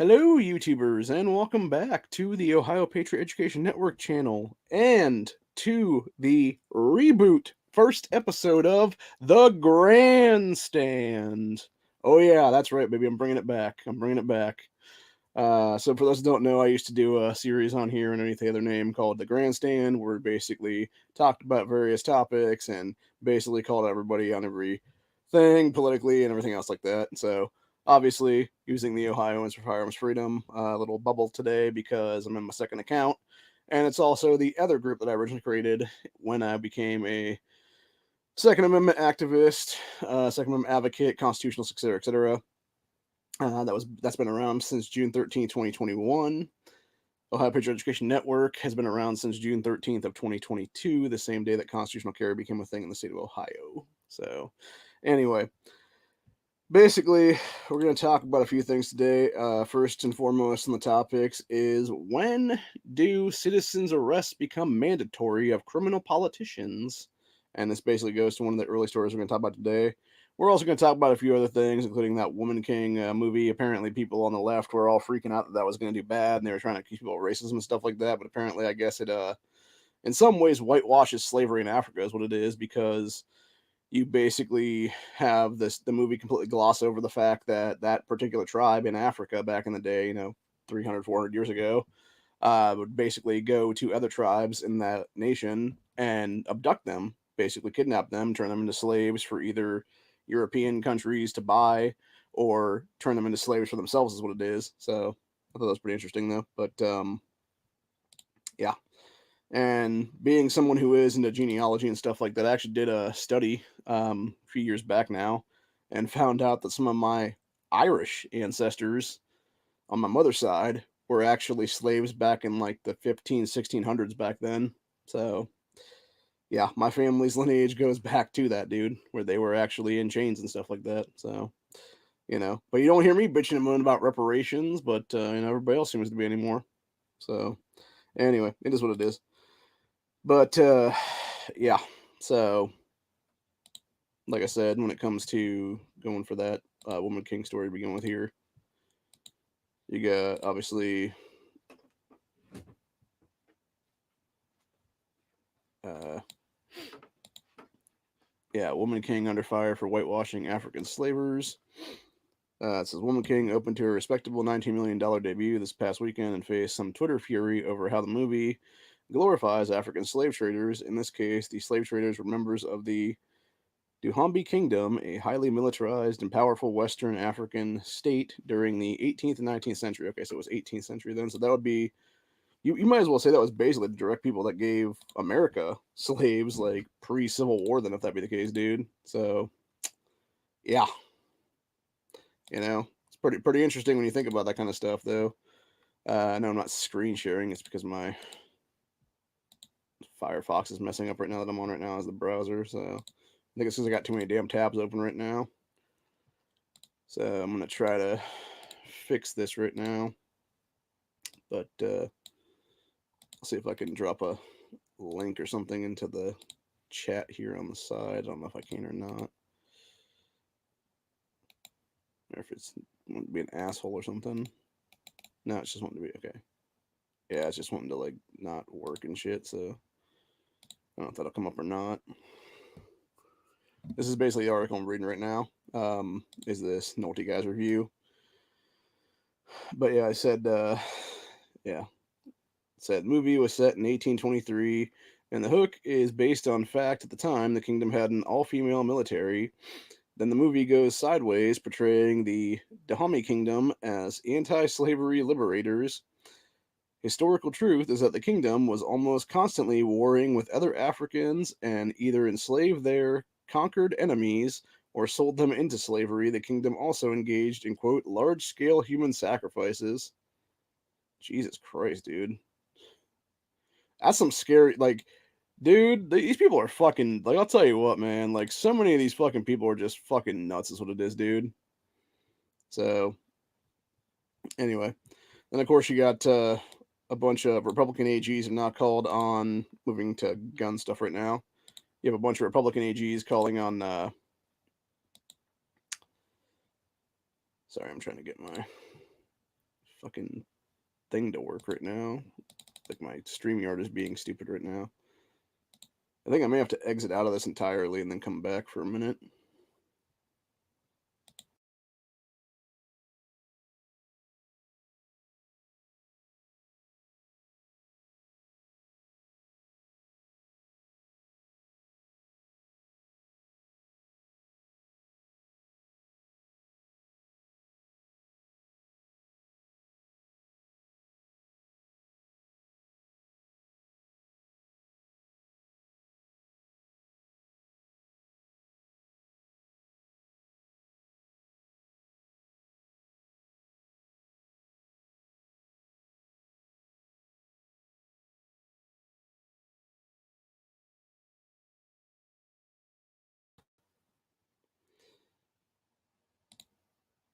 Hello, YouTubers, and welcome back to the Ohio Patriot Education Network channel and to the reboot first episode of The Grandstand. Oh, yeah, that's right, baby. I'm bringing it back. I'm bringing it back. So, for those who don't know, I used to do a series on here underneath the other name called The Grandstand, where we basically talked about various topics and basically called everybody on every thing politically and everything else like that. So, obviously, using the Ohioans for Firearms Freedom little bubble today because I'm in my second account. And it's also the other group that I originally created when I became a Second Amendment activist, Second Amendment advocate, constitutionalist, etc., etc. That's been around since June 13th, 2021. Ohio Patriot Education Network has been around since June 13th of 2022, the same day that constitutional carry became a thing in the state of Ohio. So, anyway, basically, we're going to talk about a few things today. First and foremost on the topics is when do citizens' arrests become mandatory of criminal politicians? And this basically goes to one of the early stories we're going to talk about today. We're also going to talk about a few other things, including that Woman King movie. Apparently, people on the left were all freaking out that that was going to do bad, and they were trying to accuse people of racism and stuff like that. But apparently, I guess it, in some ways, whitewashes slavery in Africa, is what it is, because you basically have the movie completely gloss over the fact that that particular tribe in Africa back in the day, 300, 400 years ago, would basically go to other tribes in that nation and abduct them, basically kidnap them, turn them into slaves for either European countries to buy or turn them into slaves for themselves, is what it is. So I thought that was pretty interesting, though. But yeah. And being someone who is into genealogy and stuff like that, I actually did a study a few years back now and found out that some of my Irish ancestors on my mother's side were actually slaves back in like the 1600s back then. So, yeah, my family's lineage goes back to that, dude, where they were actually in chains and stuff like that. So, but you don't hear me bitching and moaning about reparations, but, everybody else seems to be anymore. So, anyway, it is what it is. But yeah, so like I said, when it comes to going for that Woman King story to begin with here, you got obviously uh, yeah, Woman King under fire for whitewashing African slavers. It says Woman King opened to a respectable $19 million debut this past weekend and faced some Twitter fury over how the movie glorifies African slave traders. In this case, the slave traders were members of the Duhambe Kingdom, a highly militarized and powerful Western African state during the 18th and 19th century. Okay, so it was 18th century then. So that would be, you might as well say that was basically the direct people that gave America slaves like pre Civil War, then, if that be the case, dude. So, yeah, it's pretty interesting when you think about that kind of stuff, though. I know I'm not screen sharing, it's because my Firefox is messing up right now that I'm on right now as the browser. So, I think it's because I got too many damn tabs open right now. So I'm gonna try to fix this right now, but I'll see if I can drop a link or something into the chat here on the side. I don't know if I can or not, or if it's wanting to be an asshole or something. No, it's just wanting to be okay. Yeah, it's just wanting to like not work and shit. So I don't know if that'll come up or not. This is basically the article I'm reading right now. Is this Naughty Guys review? But yeah, I said, yeah, said movie was set in 1823, and the hook is based on fact at the time the kingdom had an all-female military. Then the movie goes sideways, portraying the Dahomey Kingdom as anti-slavery liberators. Historical truth is that the kingdom was almost constantly warring with other Africans and either enslaved their conquered enemies or sold them into slavery. The kingdom also engaged in, quote, large-scale human sacrifices. Jesus Christ, dude. That's some scary, like, dude, these people are fucking, like, I'll tell you what, man, like, so many of these fucking people are just fucking nuts, is what it is, dude. So, anyway. And of course, you got a bunch of Republican AGs have now called on moving to gun stuff right now. You have a bunch of Republican AGs calling on, sorry, I'm trying to get my fucking thing to work right now. Like my StreamYard is being stupid right now. I think I may have to exit out of this entirely and then come back for a minute.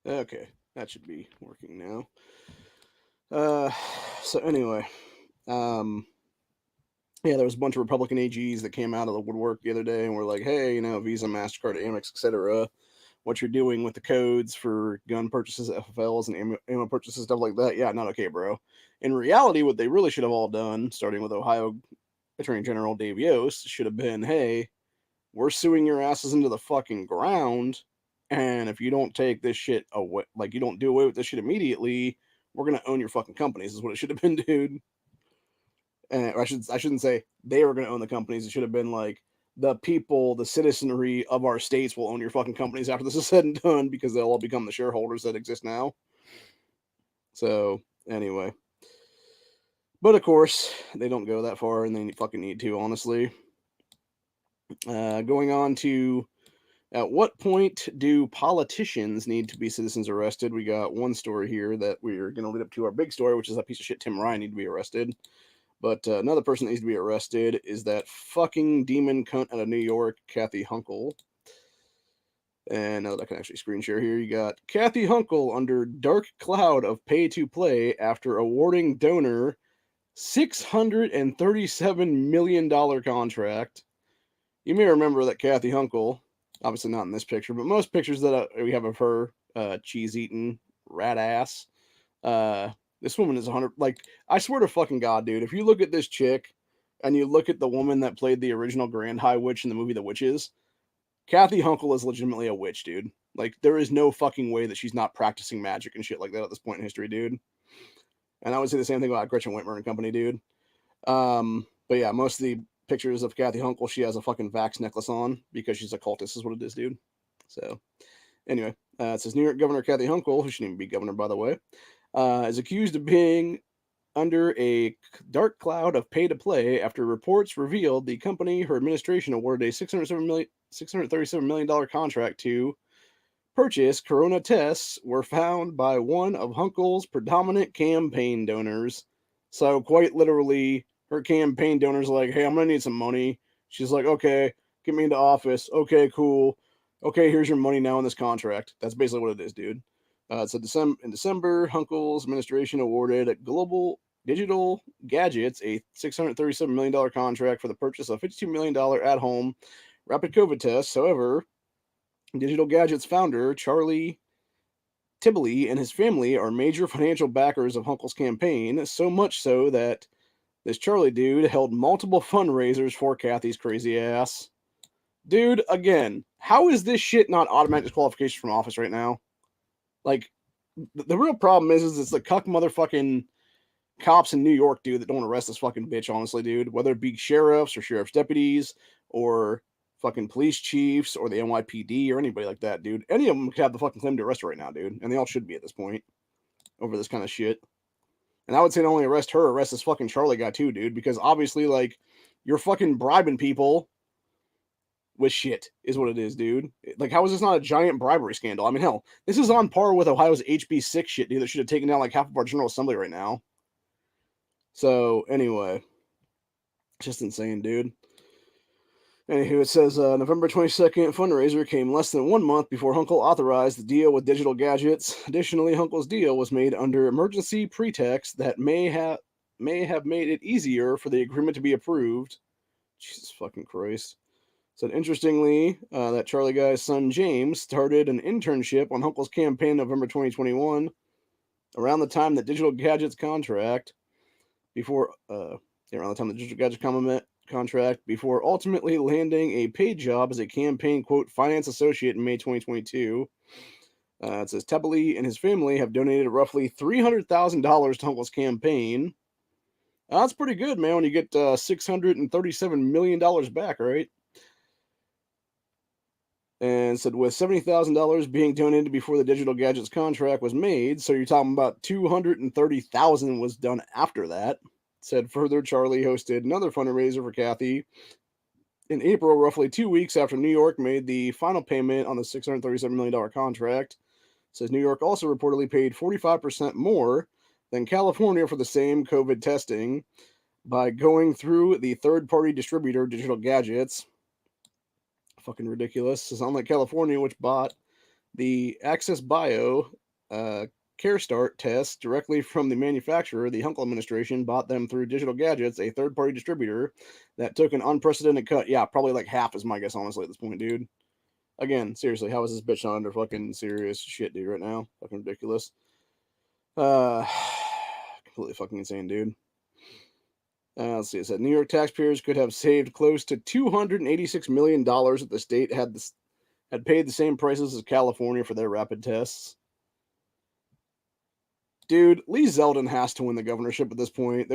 Okay, that should be working now. So anyway, um, yeah, there was a bunch of Republican AGs that came out of the woodwork the other day and were like, "Hey, Visa, Mastercard, Amex, etc. What you're doing with the codes for gun purchases, FFLs, and ammo purchases, stuff like that? Yeah, not okay, bro." In reality, what they really should have all done, starting with Ohio Attorney General Dave Yost, should have been, "Hey, we're suing your asses into the fucking ground, and if you don't take this shit away, like you don't do away with this shit immediately, we're gonna own your fucking companies." Is what it should have been, dude. And I shouldn't say they were gonna own the companies. It should have been like the people, the citizenry of our states will own your fucking companies after this is said and done because they'll all become the shareholders that exist now. So anyway, but of course they don't go that far, and they fucking need to, honestly. Going on to at what point do politicians need to be citizens arrested? We got one story here that we're going to lead up to our big story, which is that piece of shit Tim Ryan need to be arrested. But another person that needs to be arrested is that fucking demon cunt out of New York, Kathy Hunkel. And now that I can actually screen share here, you got Kathy Hunkel under dark cloud of pay to play after awarding donor $637 million contract. You may remember that Kathy Hunkel, obviously not in this picture, but most pictures that we have of her, cheese eating rat ass. This woman is 100. Like, I swear to fucking God, dude, if you look at this chick and you look at the woman that played the original Grand High Witch in the movie The Witches, Kathy Hunkel is legitimately a witch, dude. Like, there is no fucking way that she's not practicing magic and shit like that at this point in history, dude. And I would say the same thing about Gretchen Whitmer and company, dude. But yeah, most of the pictures of Kathy Hunkel, she has a fucking Vax necklace on because she's a cultist, is what it is, dude. So, anyway, it says New York Governor Kathy Hunkel, who shouldn't even be governor, by the way, is accused of being under a dark cloud of pay to play after reports revealed the company her administration awarded a $637 million contract to purchase corona tests were found by one of Hunkel's predominant campaign donors. So, quite literally, her campaign donors are like, "Hey, I'm going to need some money." She's like, "Okay, get me into office. Okay, cool. Okay, here's your money now in this contract." That's basically what it is, dude. So in December, Hunkel's administration awarded Global Digital Gadgets a $637 million contract for the purchase of $52 million at-home rapid COVID tests. However, Digital Gadgets founder Charlie Tibbley and his family are major financial backers of Hunkel's campaign, so much so that this Charlie dude held multiple fundraisers for Kathy's crazy ass. Dude, again, how is this shit not automatic disqualification from office right now? Like, the real problem is it's the cuck motherfucking cops in New York, dude, that don't arrest this fucking bitch, honestly, dude. Whether it be sheriffs or sheriff's deputies or fucking police chiefs or the NYPD or anybody like that, dude. Any of them could have the fucking claim to arrest her right now, dude. And they all should be at this point over this kind of shit. And I would say not only arrest her, arrest this fucking Charlie guy too, dude, because obviously, like, you're fucking bribing people with shit, is what it is, dude. Like, how is this not a giant bribery scandal? I mean, hell, this is on par with Ohio's HB6 shit, dude, that should have taken down like half of our General Assembly right now. So, anyway, just insane, dude. Anywho, it says November 22nd fundraiser came less than 1 month before Hunkel authorized the deal with Digital Gadgets. Additionally, Hunkel's deal was made under emergency pretext that may have made it easier for the agreement to be approved. Jesus fucking Christ. Said interestingly, that Charlie guy's son James started an internship on Hunkel's campaign in November 2021. around the time that Digital Gadgets contract before around the time the Digital Gadgets contract before ultimately landing a paid job as a campaign quote finance associate in May 2022. It says Tepeli and his family have donated roughly $300,000 to Uncle's campaign. That's pretty good, man, when you get $637 million back, right? And said with $70,000 being donated before the Digital Gadgets contract was made, so you're talking about $230,000 was done after that. Said further, Charlie hosted another fundraiser for Kathy in April, roughly 2 weeks after New York made the final payment on the $637 million contract. Says New York also reportedly paid 45% more than California for the same COVID testing by going through the third-party distributor Digital Gadgets. Fucking ridiculous. It's unlike California, which bought the Access Bio CareStart test directly from the manufacturer. The Hunkel administration bought them through Digital Gadgets, a third-party distributor that took an unprecedented cut. Yeah, probably like half is my guess, honestly, at this point, dude. Again, seriously, how is this bitch not under fucking serious shit, dude, right now? Fucking ridiculous. Completely fucking insane, dude. Let's see. It said New York taxpayers could have saved close to $286 million if the state had paid the same prices as California for their rapid tests. Dude, Lee Zeldin has to win the governorship at this point.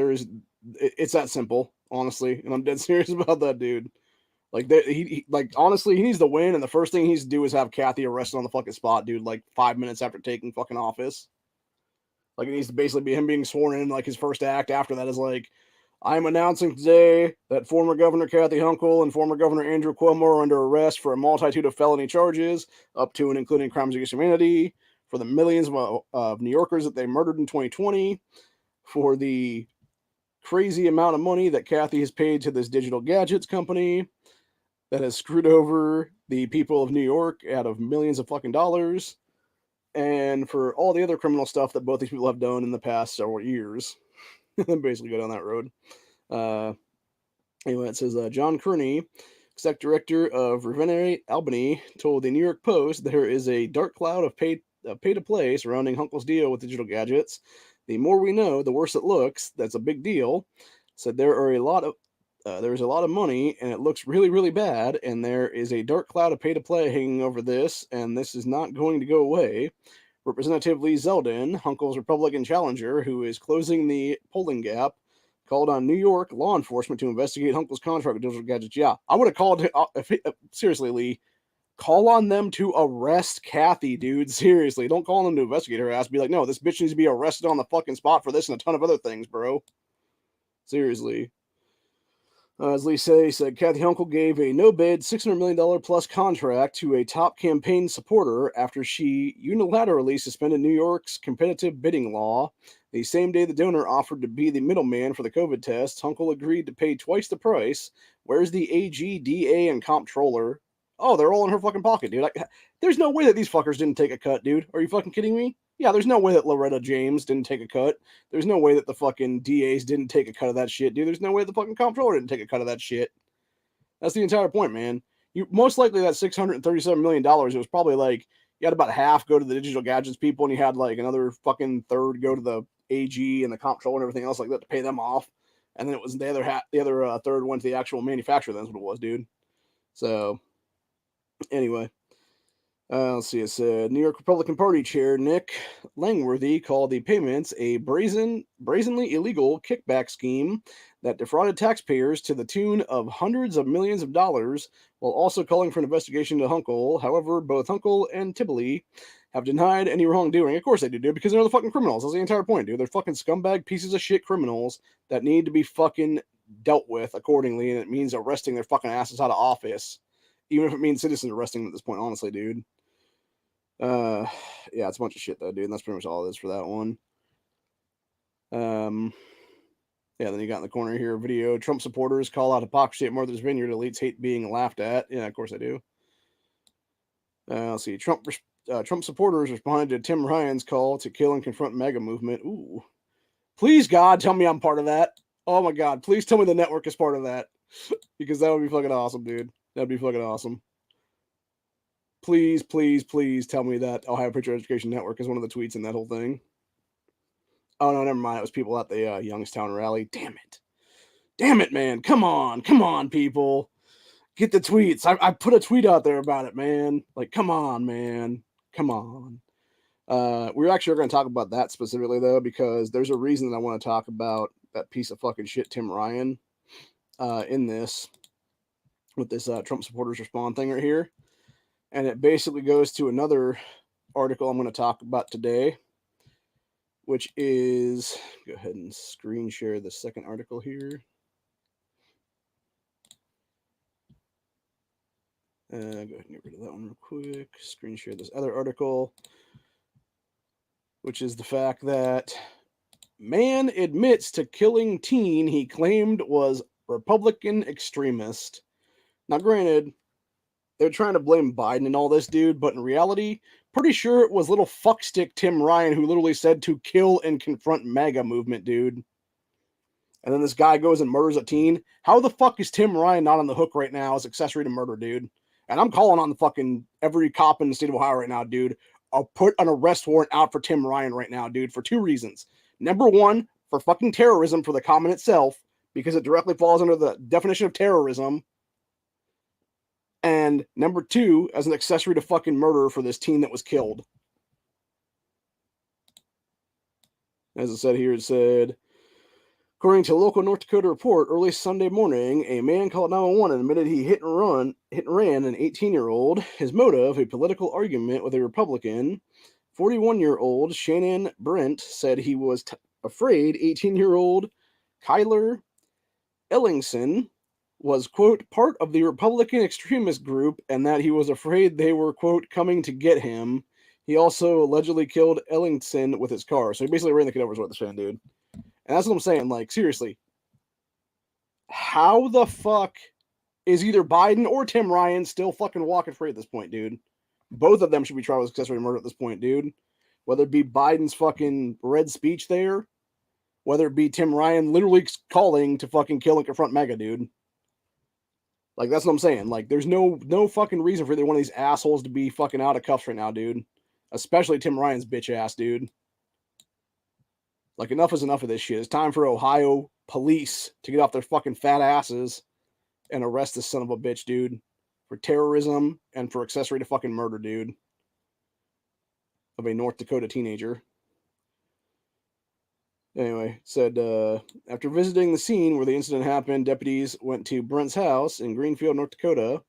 It's that simple, honestly, and I'm dead serious about that, dude. Like, honestly, he needs to win, and the first thing he needs to do is have Kathy arrested on the fucking spot, dude. Like 5 minutes after taking fucking office. Like, it needs to basically be him being sworn in. Like, his first act after that is like, I'm announcing today that former Governor Kathy Hochul and former Governor Andrew Cuomo are under arrest for a multitude of felony charges, up to and including crimes against humanity, for the millions of New Yorkers that they murdered in 2020, for the crazy amount of money that Kathy has paid to this Digital Gadgets company that has screwed over the people of New York out of millions of fucking dollars, and for all the other criminal stuff that both these people have done in the past several years. Basically go down that road. Anyway, it says John Kearney, exec director of Revenerate Albany, told the New York Post there is a dark cloud of pay-to-play surrounding Hunkel's deal with Digital Gadgets. The more we know, the worse it looks. That's a big deal. Said there's a lot of money, and it looks really, really bad, and there is a dark cloud of pay-to-play hanging over this, and this is not going to go away. Representative Lee Zeldin, Hunkel's Republican challenger, who is closing the polling gap, called on New York law enforcement to investigate Hunkel's contract with Digital Gadgets. Yeah, I would have called seriously, Lee, call on them to arrest Kathy, dude. Seriously, don't call on them to investigate her ass. Be like, no, this bitch needs to be arrested on the fucking spot for this and a ton of other things, bro. Seriously. As Lee said, Kathy Hunkel gave a no-bid $600 million plus contract to a top campaign supporter after she unilaterally suspended New York's competitive bidding law. The same day the donor offered to be the middleman for the COVID tests, Hunkel agreed to pay twice the price. Where's the AG, DA, and comptroller? Oh, they're all in her fucking pocket, dude. There's no way that these fuckers didn't take a cut, dude. Are you fucking kidding me? Yeah, there's no way that Loretta James didn't take a cut. There's no way that the fucking DAs didn't take a cut of that shit, dude. There's no way the fucking comptroller didn't take a cut of that shit. That's the entire point, man. You most likely that $637 million, it was probably like you had about half go to the Digital Gadgets people, and you had like another fucking third go to the AG and the comptroller and everything else like that to pay them off. And then it was the other third went to the actual manufacturer. That's what it was, dude. So anyway. Let's see. It said New York Republican Party Chair Nick Langworthy called the payments a brazenly illegal kickback scheme that defrauded taxpayers to the tune of hundreds of millions of dollars, while also calling for an investigation into Hunkel. However, both Hunkel and Tibbley have denied any wrongdoing. Of course they do, dude, because they're the fucking criminals. That's the entire point, dude. They're fucking scumbag pieces of shit criminals that need to be fucking dealt with accordingly, and it means arresting their fucking asses out of office. Even if it means citizens arresting them at this point, honestly, dude. Yeah, it's a bunch of shit though, dude. And that's pretty much all it is for that one. Yeah, then you got in the corner here video. Trump supporters call out hypocrisy at Martha's Vineyard. Elites hate being laughed at. Yeah, of course I do. Let's see. Trump supporters responded to Tim Ryan's call to kill and confront MAGA movement. Ooh. Please, God, tell me I'm part of that. Oh my God. Please tell me the network is part of that. Because that would be fucking awesome, dude. That'd be fucking awesome. Please, please, please tell me that Ohio Patriot Education Network is one of the tweets in that whole thing. Oh no, never mind. It was people at the Youngstown rally. Damn it, man! Come on, people, get the tweets. I put a tweet out there about it, man. Like, come on, man, come on. We're actually going to talk about that specifically though, because there's a reason that I want to talk about that piece of fucking shit, Tim Ryan, in this with this Trump supporters respond thing right here, and it basically goes to another article I'm going to talk about today, which is, go ahead and screen share the second article here. Go ahead and get rid of that one real quick. Screen share this other article, which is the fact that man admits to killing teen he claimed was Republican extremist. Now, granted, they're trying to blame Biden and all this, dude, but in reality, pretty sure it was little fuckstick Tim Ryan who literally said to kill and confront MAGA movement, dude. And then this guy goes and murders a teen. How the fuck is Tim Ryan not on the hook right now as accessory to murder, dude? And I'm calling on the fucking every cop in the state of Ohio right now, dude. I'll put an arrest warrant out for Tim Ryan right now, dude, for two reasons. Number one, for fucking terrorism for the comment itself, because it directly falls under the definition of terrorism. And number two, as an accessory to fucking murder for this teen that was killed. As I said here, it said, according to a local North Dakota report, early Sunday morning, a man called 911 and admitted he hit and ran an 18-year-old. His motive, a political argument with a Republican. 41-year-old Shannon Brent said he was afraid 18-year-old Kyler Ellingson was, quote, part of the Republican extremist group and that he was afraid they were, quote, coming to get him. He also allegedly killed Ellingson with his car. So he basically ran the kid over, is what they're saying, dude. And that's what I'm saying. Like, seriously, how the fuck is either Biden or Tim Ryan still fucking walking free at this point, dude? Both of them should be tried with accessory to murder at this point, dude. Whether it be Biden's fucking red speech there, whether it be Tim Ryan literally calling to fucking kill and confront MAGA, dude. Like, that's what I'm saying. Like, there's no fucking reason for either one of these assholes to be fucking out of cuffs right now, dude. Especially Tim Ryan's bitch ass, dude. Like, enough is enough of this shit. It's time for Ohio police to get off their fucking fat asses and arrest this son of a bitch, dude, for terrorism and for accessory to fucking murder, dude, of a North Dakota teenager. Anyway, said, after visiting the scene where the incident happened, deputies went to Brent's house in Greenfield, North Dakota,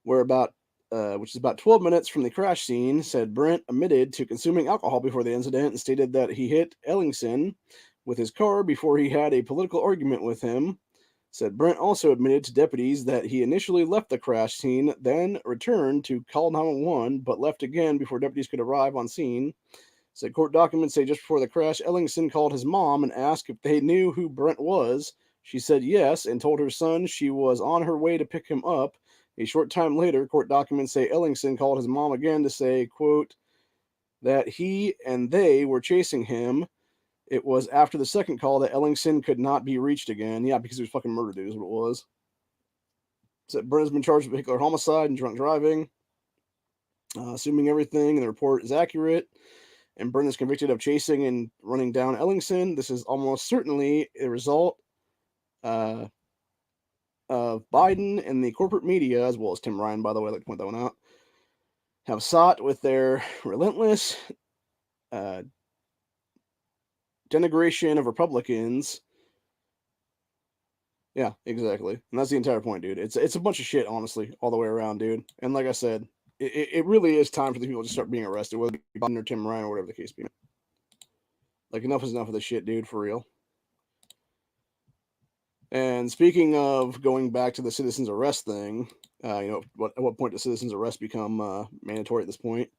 where which is about 12 minutes from the crash scene. Said Brent admitted to consuming alcohol before the incident and stated that he hit Ellingson with his car before he had a political argument with him. Said Brent also admitted to deputies that he initially left the crash scene, then returned to call 911, but left again before deputies could arrive on scene. Said court documents say just before the crash, Ellingson called his mom and asked if they knew who Brent was. She said yes and told her son she was on her way to pick him up. A short time later, court documents say Ellingson called his mom again to say, quote, that he and they were chasing him. It was after the second call that Ellingson could not be reached again. Yeah, because he was fucking murdered, dude, is what it was. Said Brent has been charged with vehicular homicide and drunk driving. Assuming everything in the report is accurate, and Brent is convicted of chasing and running down Ellingson, this is almost certainly a result of Biden and the corporate media, as well as Tim Ryan, by the way, I'd like to point that one out, have sought with their relentless denigration of Republicans. Yeah, exactly. And that's the entire point, dude. It's a bunch of shit, honestly, all the way around, dude. And like I said, it really is time for the people to start being arrested, whether it be Biden or Tim Ryan or whatever the case be. Like, enough is enough of this shit, dude, for real. And speaking of going back to the citizens arrest thing, at what point does citizens arrest become mandatory at this point?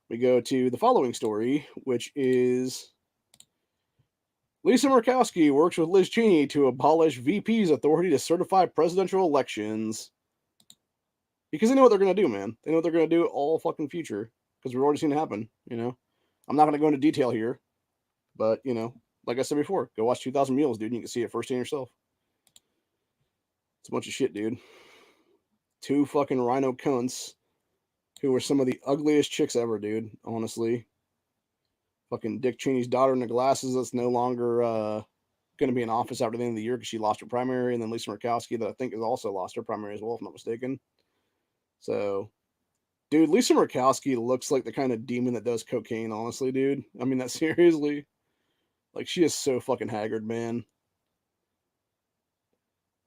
We go to the following story, which is Lisa Murkowski works with Liz Cheney to abolish VP's authority to certify presidential elections. Because they know what they're going to do, man. They know what they're going to do all fucking future. Because we've already seen it happen, I'm not going to go into detail here. But, like I said before, go watch 2,000 Mules, dude, and you can see it firsthand yourself. It's a bunch of shit, dude. Two fucking rhino cunts who were some of the ugliest chicks ever, dude, honestly. Fucking Dick Cheney's daughter in the glasses that's no longer going to be in office after the end of the year because she lost her primary, and then Lisa Murkowski that I think has also lost her primary as well, if I'm not mistaken. So, dude, Lisa Murkowski looks like the kind of demon that does cocaine. Honestly, dude. I mean that seriously. Like she is so fucking haggard, man.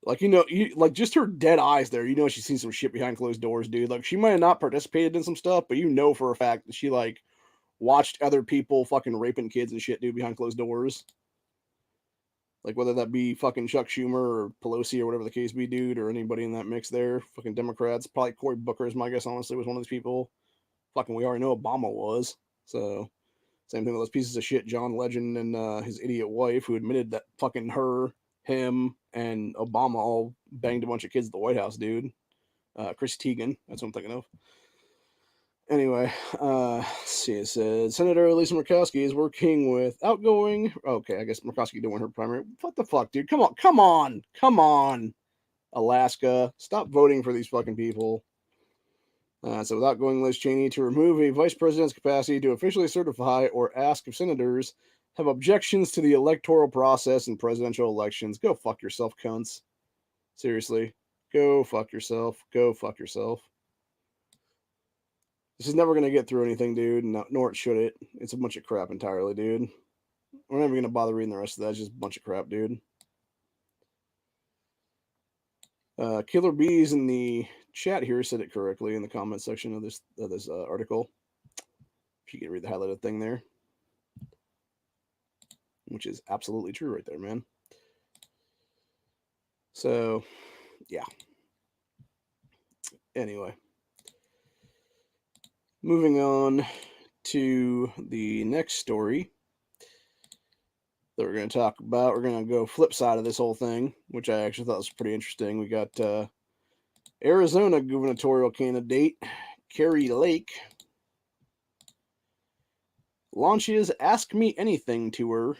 Like you like just her dead eyes there. You know she's seen some shit behind closed doors, dude. Like she might have not participated in some stuff, but you know for a fact that she like watched other people fucking raping kids and shit, dude, behind closed doors. Like whether that be fucking Chuck Schumer or Pelosi or whatever the case be, dude, or anybody in that mix there. Fucking Democrats. Probably Cory Booker is my guess, honestly, was one of these people. Fucking we already know Obama was. So same thing with those pieces of shit, John Legend and his idiot wife, who admitted that fucking her, him, and Obama all banged a bunch of kids at the White House, dude. Chris Teigen, that's what I'm thinking of. Anyway, see, it says Senator Lisa Murkowski is working with outgoing. Okay, I guess Murkowski didn't win her primary. What the fuck, dude? Come on, Alaska, stop voting for these fucking people. So, without going Liz Cheney to remove a vice president's capacity to officially certify or ask if senators have objections to the electoral process in presidential elections. Go fuck yourself, cunts. Seriously, go fuck yourself. Go fuck yourself. This is never going to get through anything, dude, nor should it. It's a bunch of crap entirely, dude. We're never going to bother reading the rest of that. It's just a bunch of crap, dude. Killer Bees in the chat here said it correctly in the comment section of this article. If you can read the highlighted thing there. Which is absolutely true right there, man. So, yeah. Anyway. Moving on to the next story that we're going to talk about. We're going to go flip side of this whole thing, which I actually thought was pretty interesting. We got Arizona gubernatorial candidate Kari Lake launches Ask Me Anything tour.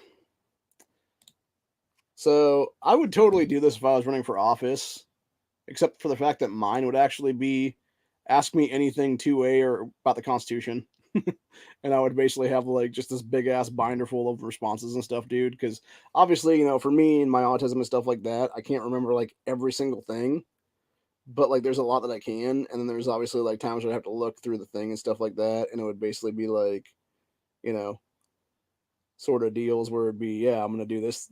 So I would totally do this if I was running for office, except for the fact that mine would actually be Ask Me Anything 2A or about the Constitution. And I would basically have like just this big ass binder full of responses and stuff, dude. Because obviously, for me and my autism and stuff like that, I can't remember like every single thing. But like there's a lot that I can. And then there's obviously like times where I have to look through the thing and stuff like that. And it would basically be like, sort of deals where it'd be, yeah, I'm gonna do this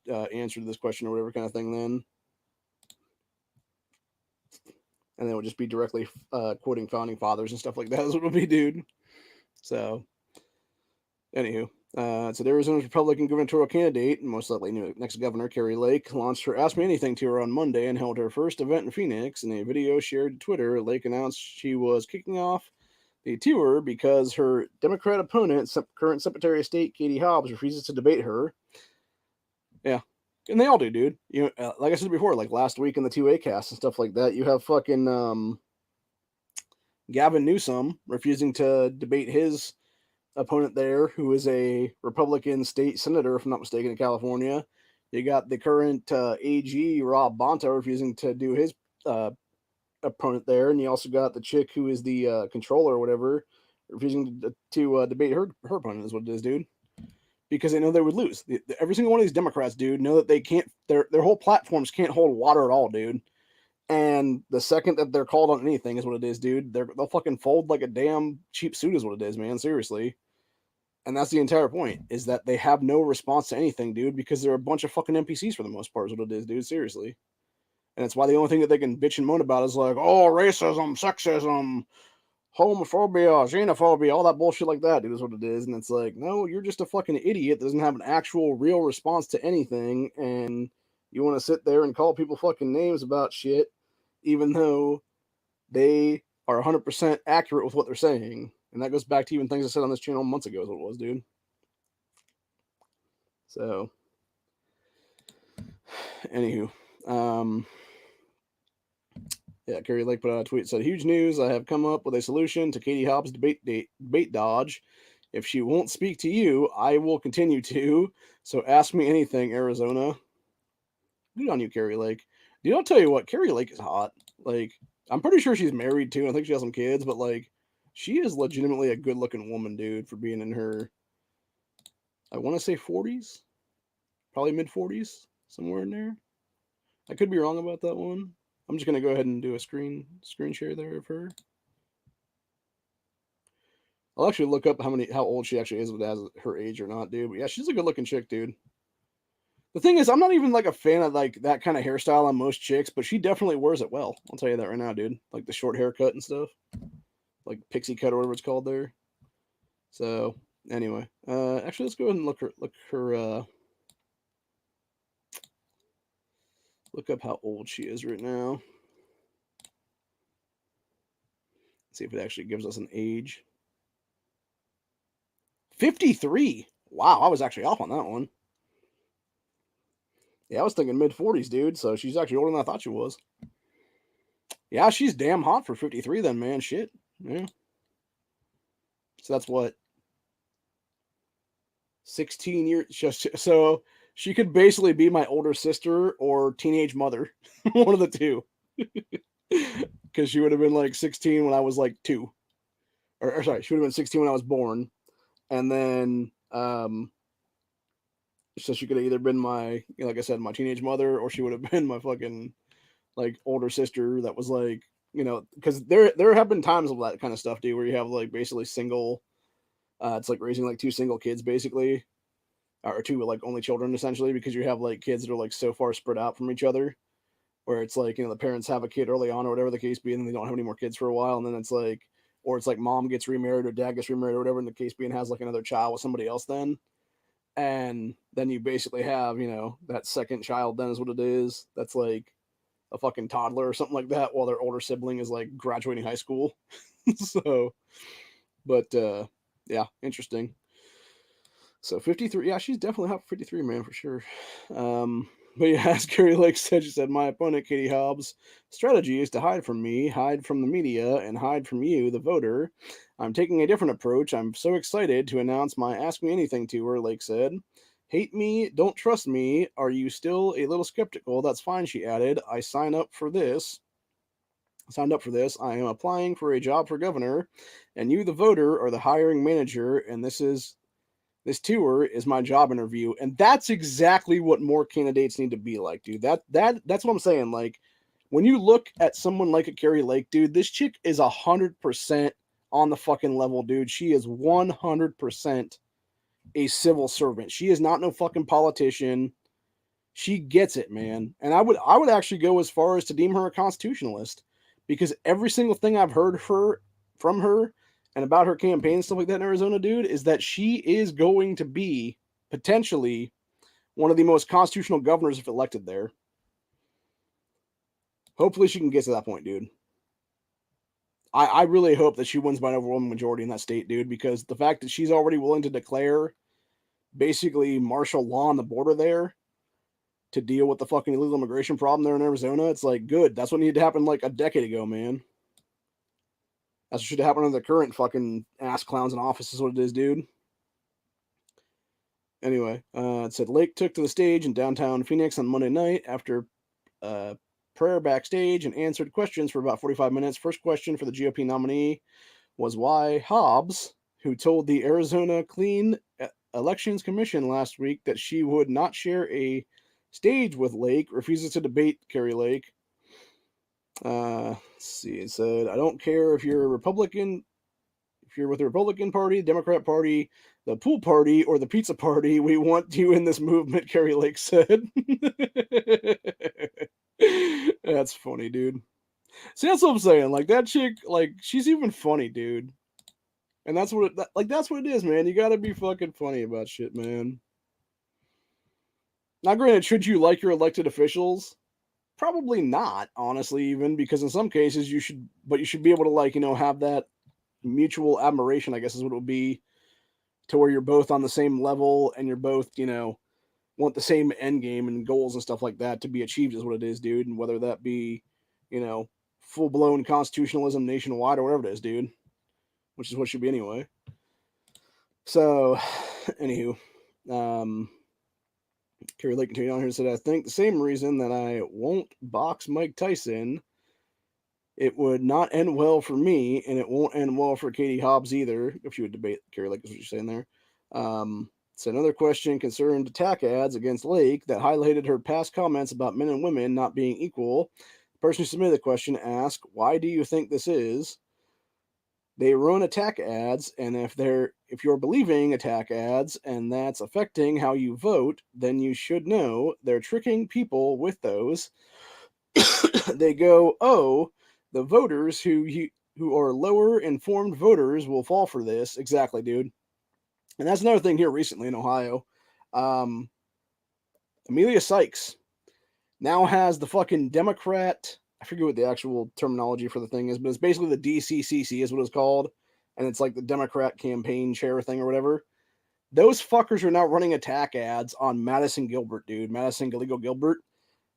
answer to this question or whatever kind of thing then. And then it would just be directly quoting founding fathers and stuff like that is what it would be, dude. So, anywho, so Arizona's Republican gubernatorial candidate, and most likely next governor, Kari Lake, launched her Ask Me Anything tour on Monday and held her first event in Phoenix. In a video shared to Twitter, Lake announced she was kicking off the tour because her Democrat opponent, current Secretary of State Katie Hobbs, refuses to debate her. Yeah. And they all do, dude. Like I said before, like last week in the 2A cast and stuff like that, you have fucking Gavin Newsom refusing to debate his opponent there, who is a Republican state senator, if I'm not mistaken, in California. You got the current AG, Rob Bonta, refusing to do his opponent there. And you also got the chick who is the controller or whatever, refusing to debate her opponent, is what it is, dude. Because they know they would lose. Every single one of these Democrats, dude, know that they can't, their whole platforms can't hold water at all, dude. And the second that they're called on anything is what it is, dude. They'll fucking fold like a damn cheap suit is what it is, man. Seriously. And that's the entire point, is that they have no response to anything, dude, because they're a bunch of fucking NPCs for the most part is what it is, dude. Seriously. And it's why the only thing that they can bitch and moan about is like, oh, racism, sexism, homophobia, xenophobia, all that bullshit like that, dude, is what it is. And it's like, no, you're just a fucking idiot that doesn't have an actual real response to anything, and you want to sit there and call people fucking names about shit, even though they are 100% accurate with what they're saying. And that goes back to even things I said on this channel months ago is what it was, dude. So, anywho, yeah, Kari Lake put out a tweet, said, huge news, I have come up with a solution to Katie Hobbs' debate dodge. If she won't speak to you, I will continue to. So ask me anything, Arizona. Good on you, Kari Lake. Dude, I'll tell you what, Kari Lake is hot. Like, I'm pretty sure she's married too. I think she has some kids, but like, she is legitimately a good looking woman, dude, for being in her I want to say 40s, probably mid 40s, somewhere in there. I could be wrong about that one. I'm just gonna go ahead and do a screen share there of her. I'll actually look up how old she actually is, with as her age or not, dude. But yeah, she's a good looking chick, dude. The thing is, I'm not even like a fan of like that kind of hairstyle on most chicks, but she definitely wears it well. I'll tell you that right now, dude. Like the short haircut and stuff, like pixie cut or whatever it's called there. So anyway, actually, let's go ahead and look up how old she is right now. See if it actually gives us an age. 53. Wow, I was actually off on that one. Yeah, I was thinking mid 40s, dude. So she's actually older than I thought she was. Yeah, she's damn hot for 53 then, man. Shit. Yeah. So that's what, 16 years. So she could basically be my older sister or teenage mother. One of the two. Because she would have been like 16 when I was like 2. Or sorry, she would have been 16 when I was born. And then, so she could have either been my, like I said, my teenage mother, or she would have been my fucking like older sister that was like, because there have been times of that kind of stuff, dude, where you have like basically single, it's like raising like 2 single kids basically, or 2 like only children essentially, because you have like kids that are like so far spread out from each other, where it's like, the parents have a kid early on or whatever the case be, and then they don't have any more kids for a while, and then it's like, or it's like mom gets remarried or dad gets remarried or whatever in the case be, and has like another child with somebody else then. And then you basically have, that second child then is what it is. That's like a fucking toddler or something like that, while their older sibling is like graduating high school. So, but yeah, interesting. So 53, yeah, she's definitely hot for 53, man, for sure. But yeah, as Carrie Lake said, she said, my opponent, Katie Hobbs' strategy is to hide from me, hide from the media, and hide from you, the voter. I'm taking a different approach. I'm so excited to announce my Ask Me Anything to her, Lake said. Hate me, don't trust me. Are you still a little skeptical? That's fine, she added. I signed up for this. I am applying for a job for governor, and you, the voter, are the hiring manager, and this tour is my job interview. And that's exactly what more candidates need to be like, dude. That's what I'm saying. Like, when you look at someone like a Carrie Lake, dude, this chick is 100% on the fucking level, dude. She is 100% a civil servant. She is not no fucking politician. She gets it, man. And I would actually go as far as to deem her a constitutionalist, because every single thing I've heard from her and about her campaign and stuff like that in Arizona, dude, is that she is going to be potentially one of the most constitutional governors if elected there. Hopefully she can get to that point, dude. I really hope that she wins by an overwhelming majority in that state, dude, because the fact that she's already willing to declare basically martial law on the border there to deal with the fucking illegal immigration problem there in Arizona, it's like, good. That's what needed to happen like a decade ago, man. That's what should happen to the current fucking ass clowns in office, is what it is, dude. Anyway, it said Lake took to the stage in downtown Phoenix on Monday night after prayer backstage and answered questions for about 45 minutes. First question for the GOP nominee was why Hobbs, who told the Arizona Clean Elections Commission last week that she would not share a stage with Lake, refuses to debate Carrie Lake. Let's see. It said, I don't care if you're a Republican, if you're with the Republican Party, Democrat Party, the pool party, or the pizza party, we want you in this movement, Carrie Lake said. That's funny, dude. See, that's what I'm saying. Like, that chick, like, she's even funny, dude. And that's what that's what it is, man. You gotta be fucking funny about shit, man. Now, granted, should you like your elected officials? Probably not, honestly, even, because in some cases you should, but you should be able to, like, have that mutual admiration, I guess is what it would be, to where you're both on the same level and you're both, want the same end game and goals and stuff like that to be achieved, is what it is, dude. And whether that be, full blown constitutionalism nationwide or whatever it is, dude, which is what it should be anyway. So, anywho, Carrie Lake continued on here and said, I think the same reason that I won't box Mike Tyson, it would not end well for me, and it won't end well for Katie Hobbs either, if she would debate Carrie Lake, is what you're saying there. So another question concerned attack ads against Lake that highlighted her past comments about men and women not being equal. The person who submitted the question asked, "Why do you think this is?" They run attack ads, and if you're believing attack ads and that's affecting how you vote, then you should know they're tricking people with those. They go, "Oh, the voters who are lower informed voters will fall for this." Exactly, dude. And that's another thing here recently in Ohio. Um, Amelia Sykes now has the fucking Democrat. I forget what the actual terminology for the thing is, but it's basically the DCCC is what it's called, and it's like the Democrat campaign chair thing or whatever. Those fuckers are now running attack ads on Madison Gilbert, dude. Madison Galigo Gilbert.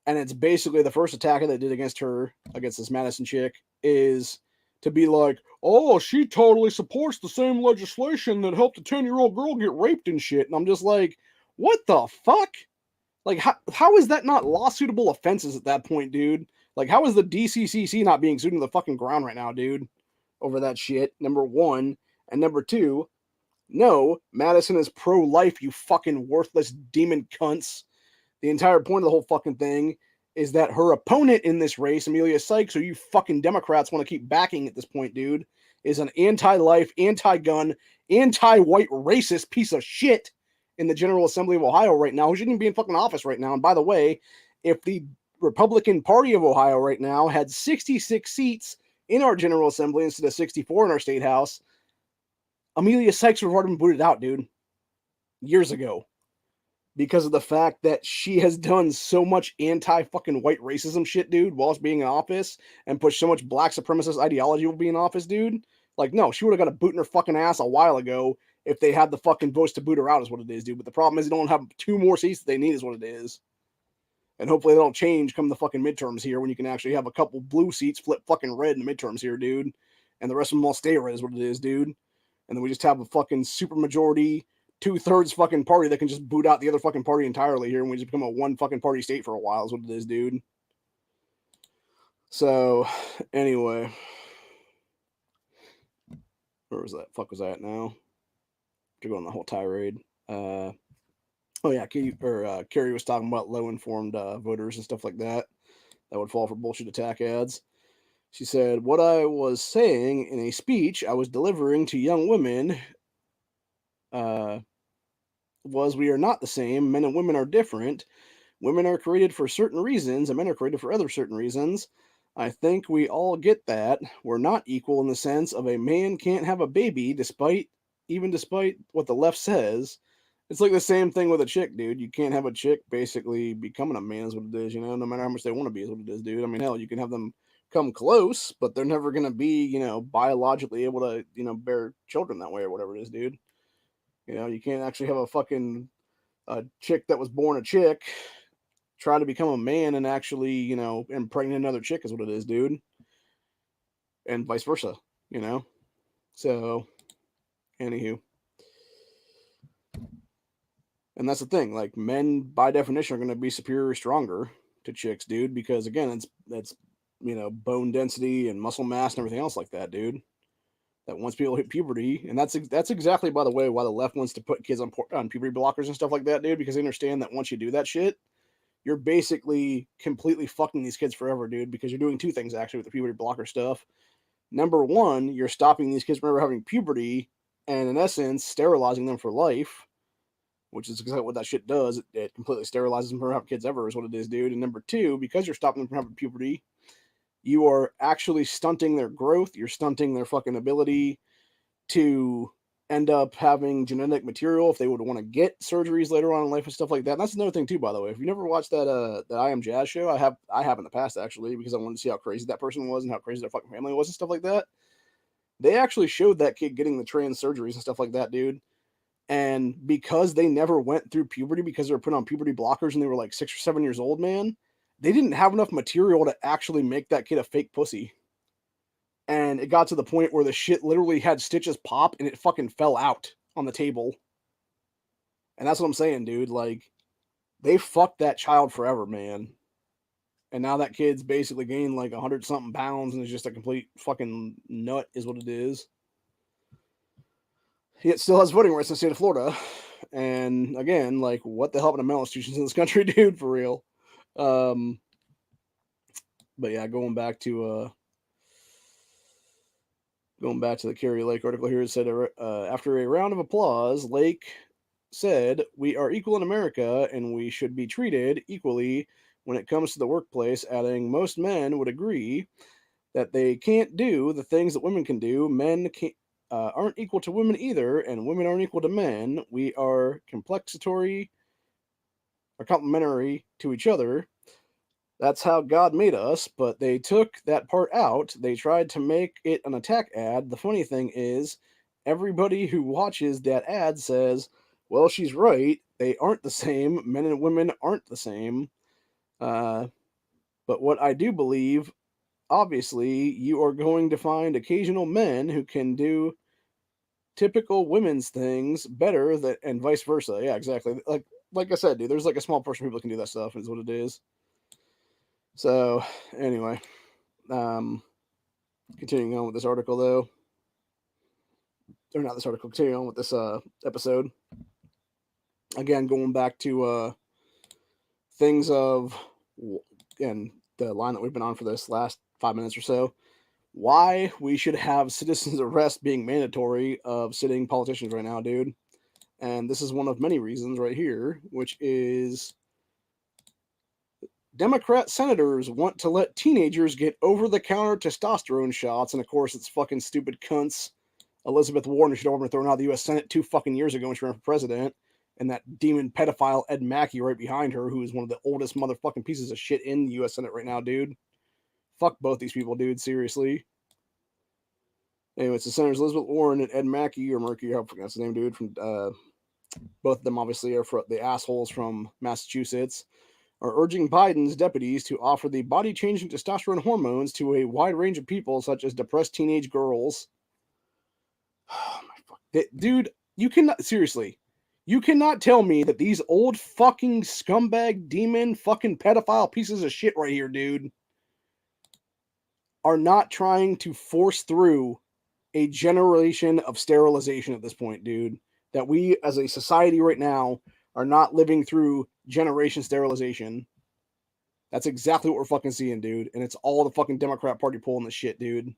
And it's basically the first attack they did against her, against this Madison chick, is to be like, "Oh, she totally supports the same legislation that helped a 10-year-old girl get raped and shit." And I'm just like, what the fuck? Like, how is that not lawsuitable offenses at that point, dude? Like, how is the DCCC not being sued to the fucking ground right now, dude, over that shit? Number one. And number two, no, Madison is pro-life, you fucking worthless demon cunts. The entire point of the whole fucking thing is that her opponent in this race, Amelia Sykes, who you fucking Democrats want to keep backing at this point, dude, is an anti-life, anti-gun, anti-white racist piece of shit in the General Assembly of Ohio right now, who shouldn't even be in fucking office right now. And by the way, if the Republican Party of Ohio right now had 66 seats in our General Assembly instead of 64 in our state house, Amelia Sykes would have already been booted out, dude, years ago. Because of the fact that she has done so much anti-fucking white racism shit, dude, whilst being in office, and pushed so much black supremacist ideology while being in office, dude. Like, no, she would have got a boot in her fucking ass a while ago if they had the fucking votes to boot her out, is what it is, dude. But the problem is they don't have 2 more seats that they need, is what it is. And hopefully they don't change come the fucking midterms here, when you can actually have a couple blue seats flip fucking red in the midterms here, dude. And the rest of them all stay red, is what it is, dude. And then we just have a fucking super majority 2/3 fucking party that can just boot out the other fucking party entirely here, and we just become a one fucking party state for a while, is what it is, dude. So, anyway. Where was that? Fuck was that now? To go on the whole tirade. Oh yeah, Carrie was talking about low informed voters and stuff like that would fall for bullshit attack ads. She said, "What I was saying in a speech I was delivering to young women was we are not the same. Men and women are different. Women are created for certain reasons, and men are created for other certain reasons. I think we all get that. We're not equal in the sense of a man can't have a baby despite what the left says. It's like the same thing with a chick, dude. You can't have a chick basically becoming a man, is what it is, you know, no matter how much they want to be, is what it is, dude. I mean, hell, you can have them come close, but they're never going to be, you know, biologically able to, you know, bear children that way or whatever it is, dude. You know, you can't actually have a fucking chick that was born a chick try to become a man and actually, you know, impregnate another chick, is what it is, dude. And vice versa, you know? So, anywho. And that's the thing, like, men by definition are going to be superior stronger to chicks, dude, because again, it's you know, bone density and muscle mass and everything else like that, dude. That once people hit puberty, and that's exactly, by the way, why the left wants to put kids on puberty blockers and stuff like that, dude, because they understand that once you do that shit, you're basically completely fucking these kids forever, dude, because you're doing 2 things actually with the puberty blocker stuff. Number one, you're stopping these kids from ever having puberty, and in essence, sterilizing them for life, which is exactly what that shit does. It completely sterilizes them from having kids ever, is what it is, dude. And number two, because you're stopping them from having puberty, you are actually stunting their growth. You're stunting their fucking ability to end up having genetic material if they would want to get surgeries later on in life and stuff like that. And that's another thing too, by the way. If you never watched that I Am Jazz show, I have in the past actually, because I wanted to see how crazy that person was and how crazy their fucking family was and stuff like that. They actually showed that kid getting the trans surgeries and stuff like that, dude. And because they never went through puberty, because they were put on puberty blockers and they were like 6 or 7 years old, man, they didn't have enough material to actually make that kid a fake pussy. And it got to the point where the shit literally had stitches pop and it fucking fell out on the table. And that's what I'm saying, dude. Like, they fucked that child forever, man. And now that kid's basically gained like 100 something pounds and is just a complete fucking nut, is what it is. He still has voting rights in the state of Florida. And again, like, what the hell happened to mental institutions in this country, dude? For real. But yeah, going back to the Carrie Lake article here, it said after a round of applause, Lake said, "We are equal in America, and we should be treated equally when it comes to the workplace," adding, "Most men would agree that they can't do the things that women can do. Men can't, aren't equal to women either, and women aren't equal to men. We are complementary to each other. That's how God made us, but they took that part out. They tried to make it an attack ad. The funny thing is, everybody who watches that ad says, well, she's right. They aren't the same. Men and women aren't the same. But what I do believe, obviously, you are going to find occasional men who can do typical women's things better than, and vice versa. Yeah, exactly. Like I said, dude, there's like a small portion of people that can do that stuff, is what it is. So, anyway, continuing on with this article, though, or not this article, continuing on with this episode. Again, going back to things of, and the line that we've been on for this last 5 minutes or so, why we should have citizens arrest being mandatory of sitting politicians right now, dude. And this is one of many reasons right here, which is Democrat senators want to let teenagers get over-the-counter testosterone shots, and of course, it's fucking stupid cunts. Elizabeth Warren should have been thrown out of the U.S. Senate 2 fucking years ago when she ran for president, and that demon pedophile Ed Mackey right behind her, who is one of the oldest motherfucking pieces of shit in the U.S. Senate right now, dude. Fuck both these people, dude. Seriously. Anyway, it's the senators Elizabeth Warren and Ed Mackey, or Murky, I forgot his name, dude. From both of them, obviously, are the assholes from Massachusetts, are urging Biden's deputies to offer the body-changing testosterone hormones to a wide range of people, such as depressed teenage girls. Oh my fuck, dude! You cannot seriously. You cannot tell me that these old fucking scumbag, demon, fucking pedophile pieces of shit right here, dude, are not trying to force through a generation of sterilization at this point, dude. That we as a society right now are not living through generation sterilization. That's exactly what we're fucking seeing, dude. And it's all the fucking Democrat Party pulling the shit, dude.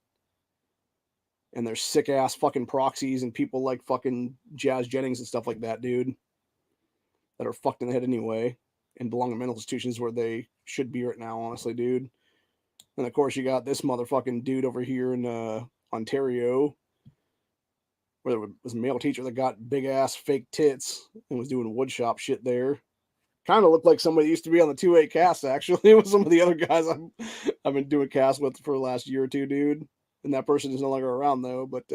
And their sick ass fucking proxies and people like fucking Jazz Jennings and stuff like that, dude. That are fucked in the head anyway and belong in mental institutions where they should be right now, honestly, dude. And of course, you got this motherfucking dude over here in Ontario, where there was a male teacher that got big ass fake tits and was doing woodshop shit there. Kind of looked like somebody used to be on the 2A cast, actually, with some of the other guys I've been doing cast with for the last year or two, dude. And that person is no longer around, though. But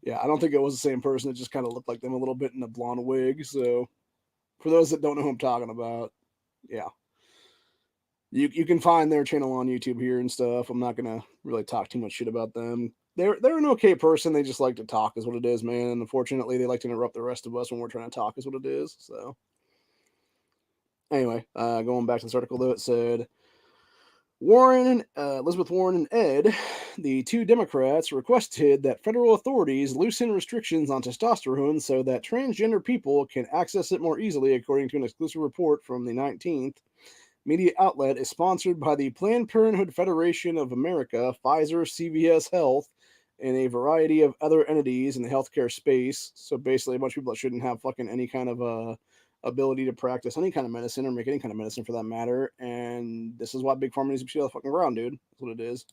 yeah, I don't think it was the same person. It just kind of looked like them a little bit in a blonde wig. So for those that don't know who I'm talking about, yeah. You can find their channel on YouTube here and stuff. I'm not gonna really talk too much shit about them. They're an okay person. They just like to talk, is what it is, man. And unfortunately, they like to interrupt the rest of us when we're trying to talk, is what it is. So anyway, going back to this article, though, it said Elizabeth Warren and Ed, the two Democrats, requested that federal authorities loosen restrictions on testosterone so that transgender people can access it more easily, according to an exclusive report from the 19th. Media outlet is sponsored by the Planned Parenthood Federation of America, Pfizer, CVS Health, and a variety of other entities in the healthcare space. So basically, a bunch of people that shouldn't have fucking any kind of ability to practice any kind of medicine or make any kind of medicine for that matter. And this is why Big Pharma needs to be on the fucking ground, dude. That's what it is.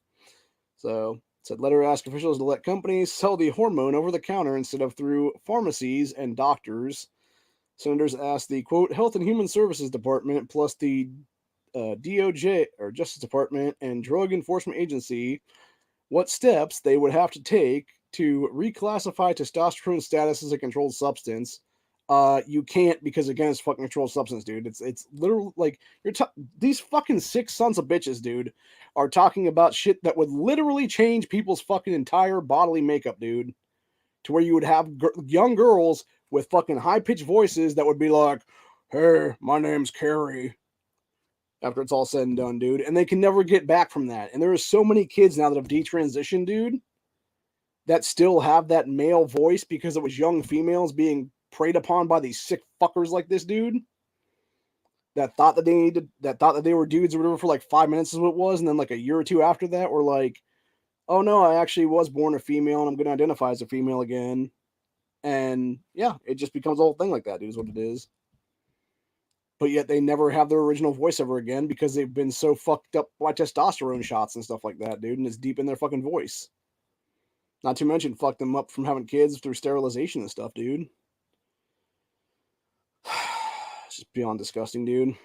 So it said, letter asked officials to let companies sell the hormone over the counter instead of through pharmacies and doctors. Senators asked the, quote, Health and Human Services Department plus the DOJ, or Justice Department, and Drug Enforcement Agency what steps they would have to take to reclassify testosterone status as a controlled substance. You can't, because again, it's fucking controlled substance, dude. It's literally like these fucking sick sons of bitches, dude, are talking about shit that would literally change people's fucking entire bodily makeup, dude. To where you would have young girls with fucking high pitched voices that would be like, "Hey, my name's Carrie." After it's all said and done, dude. And they can never get back from that. And there are so many kids now that have detransitioned, dude, that still have that male voice because it was young females being preyed upon by these sick fuckers like this dude that thought that they were dudes or whatever for like 5 minutes is what it was, and then like a year or two after that were like, oh no, I actually was born a female and I'm gonna identify as a female again. And yeah, it just becomes a whole thing like that, dude, is what it is. But yet they never have their original voice ever again because they've been so fucked up by testosterone shots and stuff like that, dude, and it's deep in their fucking voice. Not to mention fuck them up from having kids through sterilization and stuff, dude. It's just beyond disgusting, dude.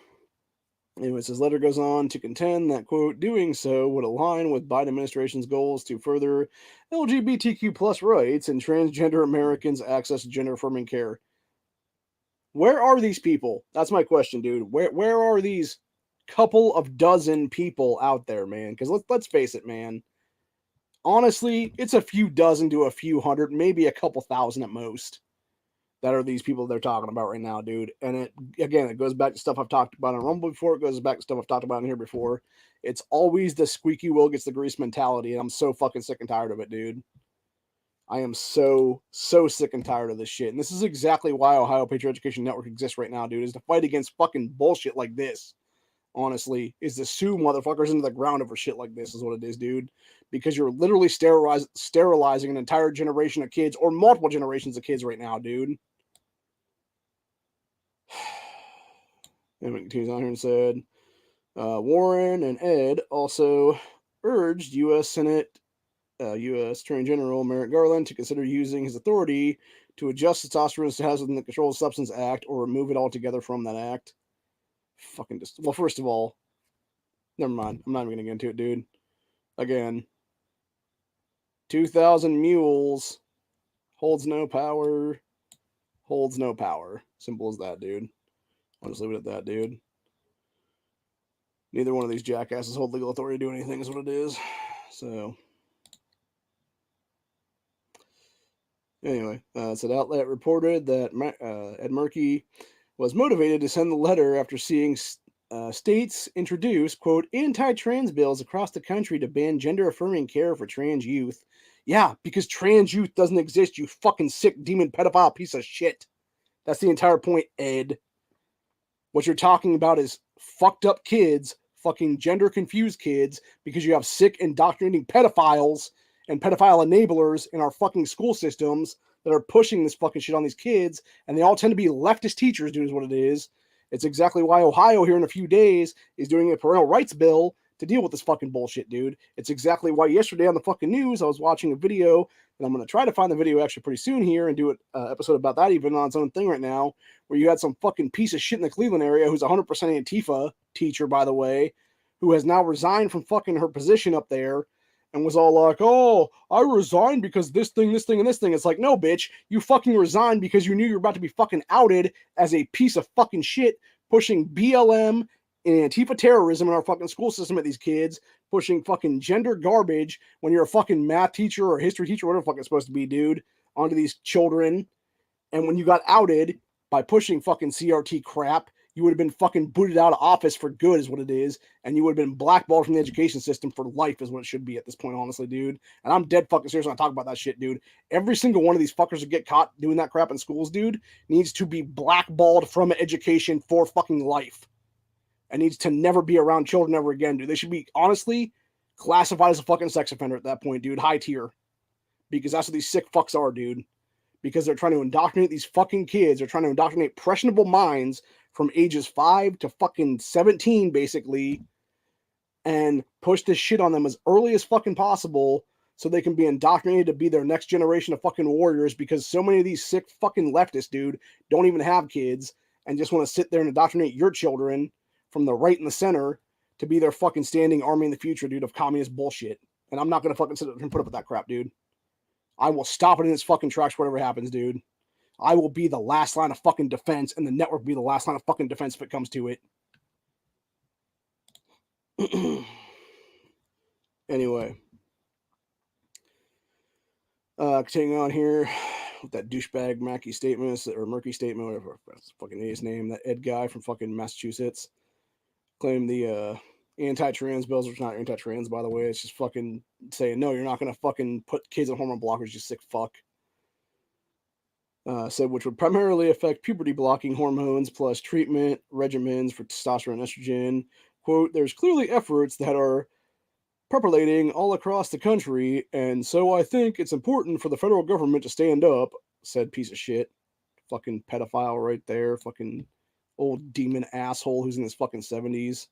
Anyways, his letter goes on to contend that, quote, doing so would align with Biden administration's goals to further LGBTQ plus rights and transgender Americans' access to gender-affirming care. Where are these people? That's my question, dude. Where are these couple of dozen people out there, man? Because let's face it, man. Honestly, it's a few dozen to a few hundred, maybe a couple thousand at most, that are these people they're talking about right now, dude. And it goes back to stuff I've talked about on Rumble before. It goes back to stuff I've talked about in here before. It's always the squeaky wheel gets the grease mentality, and I'm so fucking sick and tired of it, dude. I am so sick and tired of this shit. And this is exactly why Ohio Patriot Education Network exists right now, dude, is to fight against fucking bullshit like this. Honestly, is to sue motherfuckers into the ground over shit like this is what it is, dude. Because you're literally sterilizing an entire generation of kids or multiple generations of kids right now, dude. And it continues on here and said, Warren and Ed also urged U.S. Senate U.S. Attorney General Merrick Garland to consider using his authority to adjust testosterone status within the Controlled Substance Act or remove it altogether from that act. Well, first of all, never mind. I'm not even going to get into it, dude. Again, 2,000 mules holds no power. Holds no power. Simple as that, dude. I'll just leave it at that, dude. Neither one of these jackasses hold legal authority to do anything, is what it is. So, anyway, said outlet reported that Ed Murkey was motivated to send the letter after seeing states introduce, quote, anti-trans bills across the country to ban gender-affirming care for trans youth. Yeah, because trans youth doesn't exist, you fucking sick demon pedophile piece of shit. That's the entire point, Ed. What you're talking about is fucked up kids, fucking gender-confused kids, because you have sick indoctrinating pedophiles and pedophile enablers in our fucking school systems that are pushing this fucking shit on these kids, and they all tend to be leftist teachers, dude, is what it is. It's exactly why Ohio here in a few days is doing a parental rights bill to deal with this fucking bullshit, dude. It's exactly why yesterday on the fucking news, I was watching a video, and I'm going to try to find the video actually pretty soon here and do an episode about that even on its own thing right now, where you had some fucking piece of shit in the Cleveland area who's 100% Antifa teacher, by the way, who has now resigned from fucking her position up there and was all like, oh, I resigned because this thing, and this thing. It's like, no, bitch, you fucking resigned because you knew you were about to be fucking outed as a piece of fucking shit, pushing BLM and Antifa terrorism in our fucking school system at these kids, pushing fucking gender garbage when you're a fucking math teacher or history teacher, whatever the fuck it's supposed to be, dude, onto these children. And when you got outed by pushing fucking CRT crap, you would have been fucking booted out of office for good is what it is. And you would have been blackballed from the education system for life is what it should be at this point, honestly, dude. And I'm dead fucking serious when I talk about that shit, dude. Every single one of these fuckers that get caught doing that crap in schools, dude, needs to be blackballed from education for fucking life. And needs to never be around children ever again, dude. They should be, honestly, classified as a fucking sex offender at that point, dude. High tier. Because that's what these sick fucks are, dude. Because they're trying to indoctrinate these fucking kids. They're trying to indoctrinate impressionable minds from ages 5 to fucking 17, basically, and push this shit on them as early as fucking possible so they can be indoctrinated to be their next generation of fucking warriors, because so many of these sick fucking leftists, dude, don't even have kids and just want to sit there and indoctrinate your children from the right and the center to be their fucking standing army in the future, dude, of communist bullshit. And I'm not going to fucking sit there and put up with that crap, dude. I will stop it in its fucking tracks, whatever happens, dude. I will be the last line of fucking defense, and the network will be the last line of fucking defense if it comes to it. Anyway. Continuing on here with that douchebag Mackey statement, or Murky statement, whatever that's fucking his name, that Ed guy from fucking Massachusetts claimed the anti-trans bills, which are not anti-trans, by the way. It's just fucking saying, no, you're not going to fucking put kids on hormone blockers, you sick fuck. said which would primarily affect puberty blocking hormones plus treatment regimens for testosterone and estrogen. Quote, there's clearly efforts that are percolating all across the country, and so I think it's important for the federal government to stand up, said piece of shit. Fucking pedophile right there. Fucking old demon asshole who's in his fucking 70s.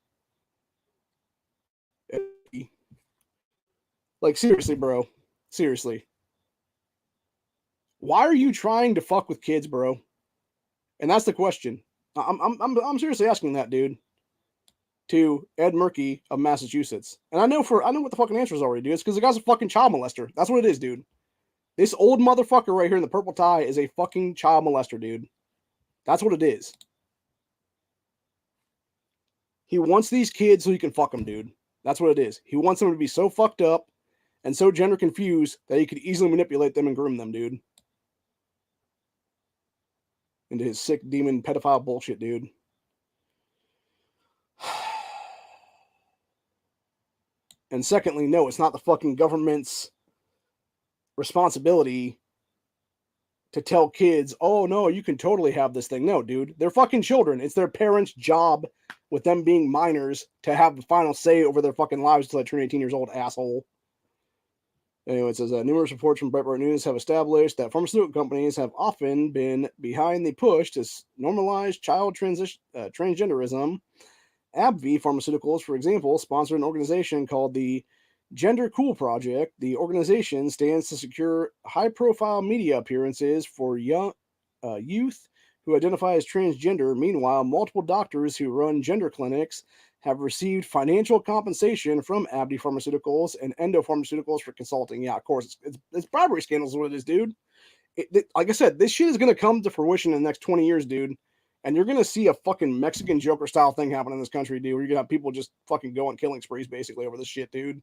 Like, seriously, bro. Seriously. Why are you trying to fuck with kids, bro? And that's the question. I'm seriously asking that, dude. To Ed Murkey of Massachusetts. And I know what the fucking answer is already, dude. It's because the guy's a fucking child molester. That's what it is, dude. This old motherfucker right here in the purple tie is a fucking child molester, dude. That's what it is. He wants these kids so he can fuck them, dude. That's what it is. He wants them to be so fucked up and so gender confused that he could easily manipulate them and groom them, dude. Into his sick demon pedophile bullshit, dude. And secondly, no, it's not the fucking government's responsibility to tell kids, oh no, you can totally have this thing. No, dude, they're fucking children. It's their parents' job, with them being minors, to have the final say over their fucking lives until they turn 18 years old, asshole. Anyway, it says numerous reports from Breitbart News have established that pharmaceutical companies have often been behind the push to normalize child transgenderism. AbbVie Pharmaceuticals, for example, sponsored an organization called the Gender Cool Project. The organization stands to secure high-profile media appearances for young youth who identify as transgender. Meanwhile, multiple doctors who run gender clinics have received financial compensation from AbbVie Pharmaceuticals and Endo Pharmaceuticals for consulting. Yeah, of course, it's bribery scandals is what it is, dude. Like I said, this shit is going to come to fruition in the next 20 years, dude. And you're going to see a fucking Mexican Joker style thing happen in this country, dude, where you're going to have people just fucking going killing sprees basically over this shit, dude.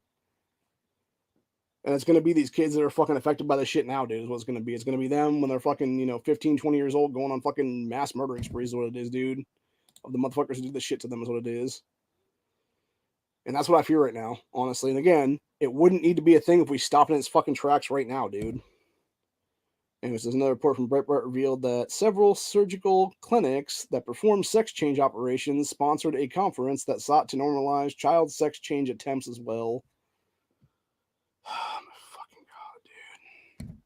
And it's going to be these kids that are fucking affected by this shit now, dude, is what it's going to be. It's going to be them when they're fucking, 15, 20 years old going on fucking mass murdering sprees is what it is, dude. Of the motherfuckers who do this shit to them is what it is. And that's what I fear right now, honestly. And again, it wouldn't need to be a thing if we stopped in its fucking tracks right now, dude. Anyways, there's another report from Breitbart revealed that several surgical clinics that perform sex change operations sponsored a conference that sought to normalize child sex change attempts as well. Oh my fucking god, dude.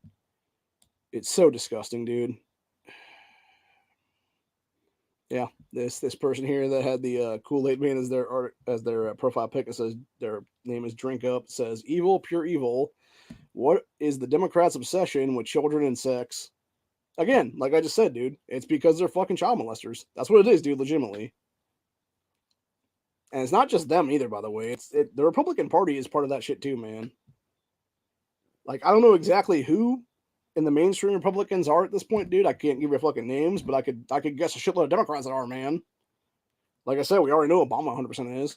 It's so disgusting, dude. Yeah, this person here that had the Kool-Aid Man as their profile pic, and says their name is Drink Up, says evil, pure evil. What is the Democrats' obsession with children and sex? Again, like I just said, dude, it's because they're fucking child molesters. That's what it is, dude, legitimately. And it's not just them either, by the way. The Republican Party is part of that shit too, man. Like, I don't know exactly who in the mainstream Republicans are at this point, dude. I can't give you fucking names, but I could guess a shitload of Democrats that are, man. Like I said, we already know Obama 100% is.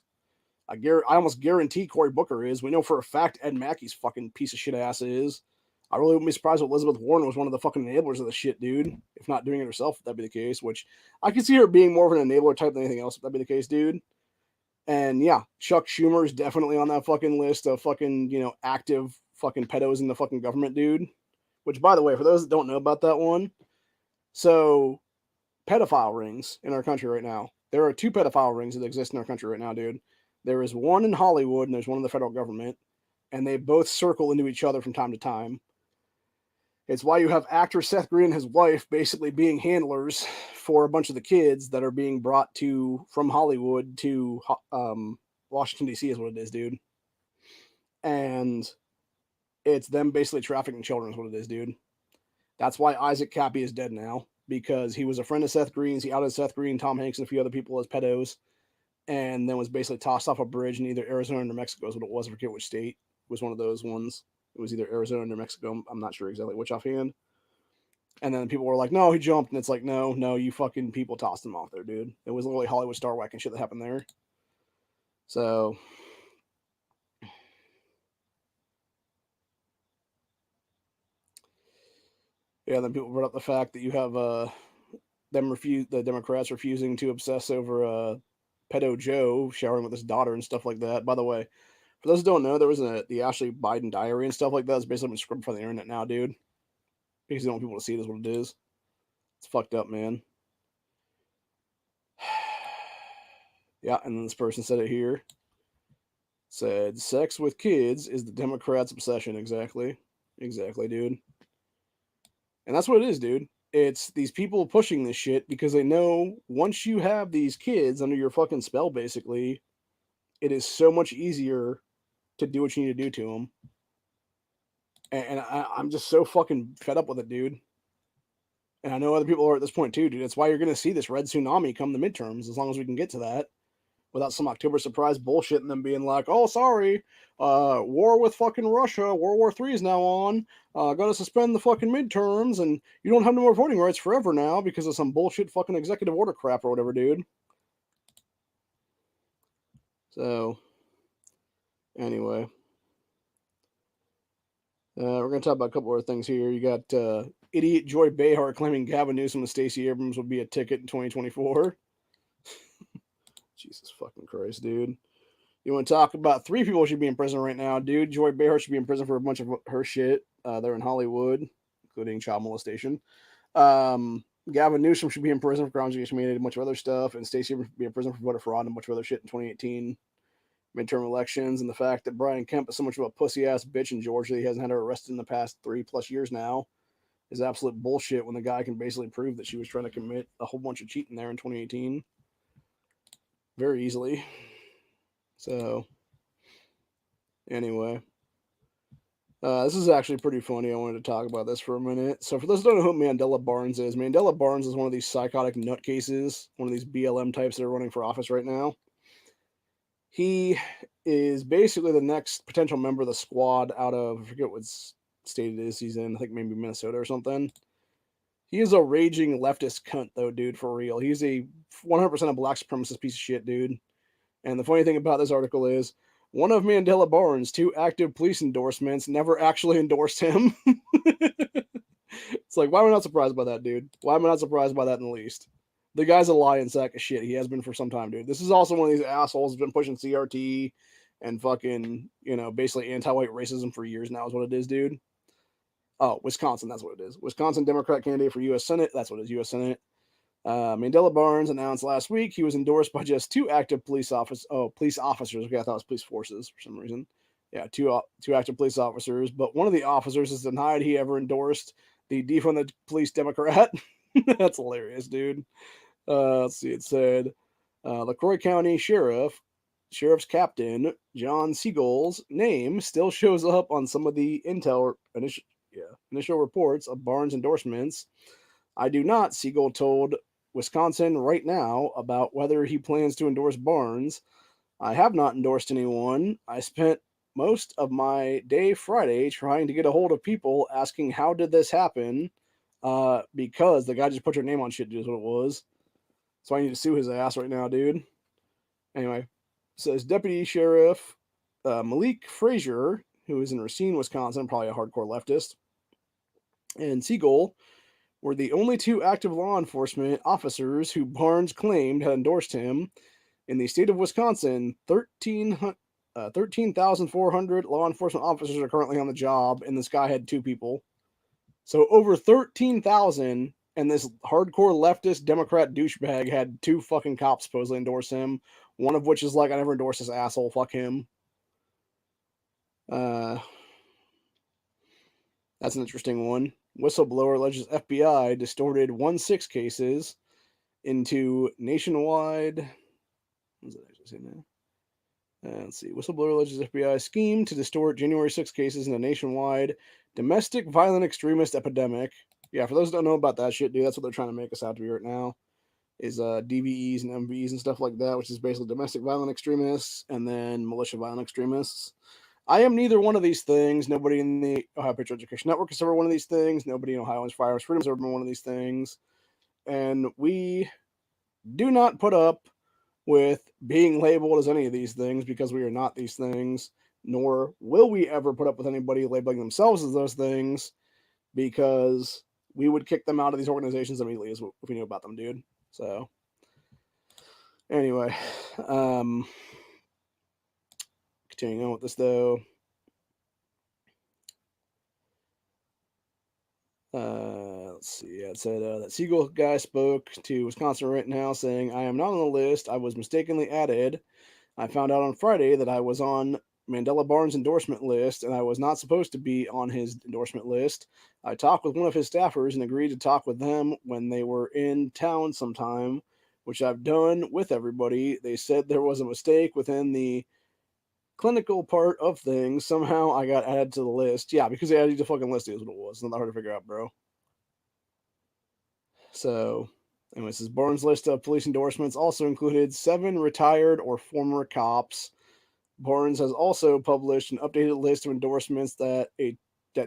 I almost guarantee Cory Booker is. We know for a fact Ed Mackey's fucking piece of shit ass is. I really wouldn't be surprised if Elizabeth Warren was one of the fucking enablers of the shit, dude. If not doing it herself, if that'd be the case. Which I could see her being more of an enabler type than anything else, if that'd be the case, dude. And yeah, Chuck Schumer is definitely on that fucking list of fucking, active fucking pedos in the fucking government, dude. Which, by the way, for those that don't know about that one, so pedophile rings in our country right now. There are 2 pedophile rings that exist in our country right now, dude. There is one in Hollywood and there's one in the federal government, and they both circle into each other from time to time. It's why you have actor Seth Green and his wife basically being handlers for a bunch of the kids that are being brought from Hollywood to Washington, D.C. is what it is, dude. And it's them basically trafficking children is what it is, dude. That's why Isaac Cappy is dead now, because he was a friend of Seth Green's. He outed Seth Green, Tom Hanks, and a few other people as pedos, and then was basically tossed off a bridge in either Arizona or New Mexico is what it was. I forget which state. It was one of those ones. It was either Arizona or New Mexico. I'm not sure exactly which offhand. And then people were like, no, he jumped. And it's like, no, you fucking people tossed him off there, dude. It was literally Hollywood star whacking shit that happened there. So, yeah, then people brought up the fact that you have the Democrats refusing to obsess over pedo Joe showering with his daughter and stuff like that. By the way, for those who don't know, there was the Ashley Biden diary and stuff like that. It's basically been scrubbed from the internet now, dude. Because they don't want people to see it is what it is. It's fucked up, man. Yeah, and then this person said it here. Said, sex with kids is the Democrats' obsession. Exactly. Exactly, dude. And that's what it is, dude. It's these people pushing this shit because they know once you have these kids under your fucking spell, basically, it is so much easier to do what you need to do to them. And I'm just so fucking fed up with it, dude. And I know other people are at this point too, dude. That's why you're going to see this red tsunami come the midterms, as long as we can get to that, without some October surprise bullshit and them being like, oh, sorry, war with fucking Russia, World War III is now on, gotta suspend the fucking midterms, and you don't have no more voting rights forever now because of some bullshit fucking executive order crap or whatever, dude. So, anyway. We're going to talk about a couple other things here. You got idiot Joy Behar claiming Gavin Newsom and Stacey Abrams will be a ticket in 2024. Jesus fucking Christ, dude. You want to talk about 3 people should be in prison right now, dude? Joy Behar should be in prison for a bunch of her shit. They're in Hollywood, including child molestation. Gavin Newsom should be in prison for crimes against humanity and a bunch of other stuff. And Stacey Abrams should be in prison for voter fraud and a bunch of other shit in 2018 midterm elections. And the fact that Brian Kemp is so much of a pussy ass bitch in Georgia, he hasn't had her arrested in the past 3+ years now, is absolute bullshit when the guy can basically prove that she was trying to commit a whole bunch of cheating there in 2018 very easily. So, anyway, this is actually pretty funny. I wanted to talk about this for a minute. So, for those who don't know who Mandela Barnes is, Mandela Barnes is one of these psychotic nutcases, one of these BLM types that are running for office right now. He is basically the next potential member of the squad out of, I forget what state it is he's in, I think maybe Minnesota or something. He is a raging leftist cunt, though, dude, for real. He's a 100% a black supremacist piece of shit, dude. And the funny thing about this article is one of Mandela Barnes' 2 active police endorsements never actually endorsed him. It's like, why am I not surprised by that, dude? Why am I not surprised by that in the least? The guy's a lying sack of shit. He has been for some time, dude. This is also one of these assholes who's been pushing CRT and fucking, basically anti-white racism for years now is what it is, dude. Oh, Wisconsin, that's what it is. Wisconsin Democrat candidate for U.S. Senate. That's what it is, U.S. Senate. Mandela Barnes announced last week he was endorsed by just 2 active police officers. Okay, I thought it was police forces for some reason. Yeah, two active police officers, but one of the officers has denied he ever endorsed the defund the police Democrat. That's hilarious, dude. Let's see. It said LaCroix County Sheriff's Captain John Siegel's name still shows up on some of the initial reports of Barnes' endorsements. I do not, Siegel told Wisconsin Right Now about whether he plans to endorse Barnes. I have not endorsed anyone. I spent most of my day Friday trying to get a hold of people asking how did this happen, because the guy just put your name on shit, dude, is what it was. So I need to sue his ass right now, dude. Anyway, says Deputy Sheriff Malik Frazier, who is in Racine, Wisconsin, probably a hardcore leftist, and Siegel were the only 2 active law enforcement officers who Barnes claimed had endorsed him. In the state of Wisconsin, 13,400 law enforcement officers are currently on the job, and this guy had 2 people. So over 13,000, and this hardcore leftist Democrat douchebag had 2 fucking cops supposedly endorse him, one of which is like, I never endorsed this asshole, fuck him. That's an interesting one. Whistleblower alleges FBI distorted 1/6 cases into nationwide. What does it actually say now? Let's see. Whistleblower alleges FBI scheme to distort January 6 cases in a nationwide domestic violent extremist epidemic. Yeah, for those who don't know about that shit, dude, that's what they're trying to make us out to be right now. Is DVEs and MVEs and stuff like that, which is basically domestic violent extremists and then militia violent extremists. I am neither one of these things. Nobody in the Ohio Patriot Education Network is ever one of these things. Nobody in Ohio's Firearms Freedom has ever been one of these things. And we do not put up with being labeled as any of these things because we are not these things, nor will we ever put up with anybody labeling themselves as those things because we would kick them out of these organizations immediately if we knew about them, dude. So, anyway, continuing on with this though. Let's see. Yeah, it said that Siegel guy spoke to Wisconsin right now saying, I am not on the list. I was mistakenly added. I found out on Friday that I was on Mandela Barnes' endorsement list and I was not supposed to be on his endorsement list. I talked with one of his staffers and agreed to talk with them when they were in town sometime, which I've done with everybody. They said there was a mistake within the clinical part of things. Somehow I got added to the list. Yeah, because they added you to the fucking list is what it was. It's not hard to figure out, bro. So, anyways, this Barnes list of police endorsements also included 7 retired or former cops. Barnes has also published an updated list of endorsements that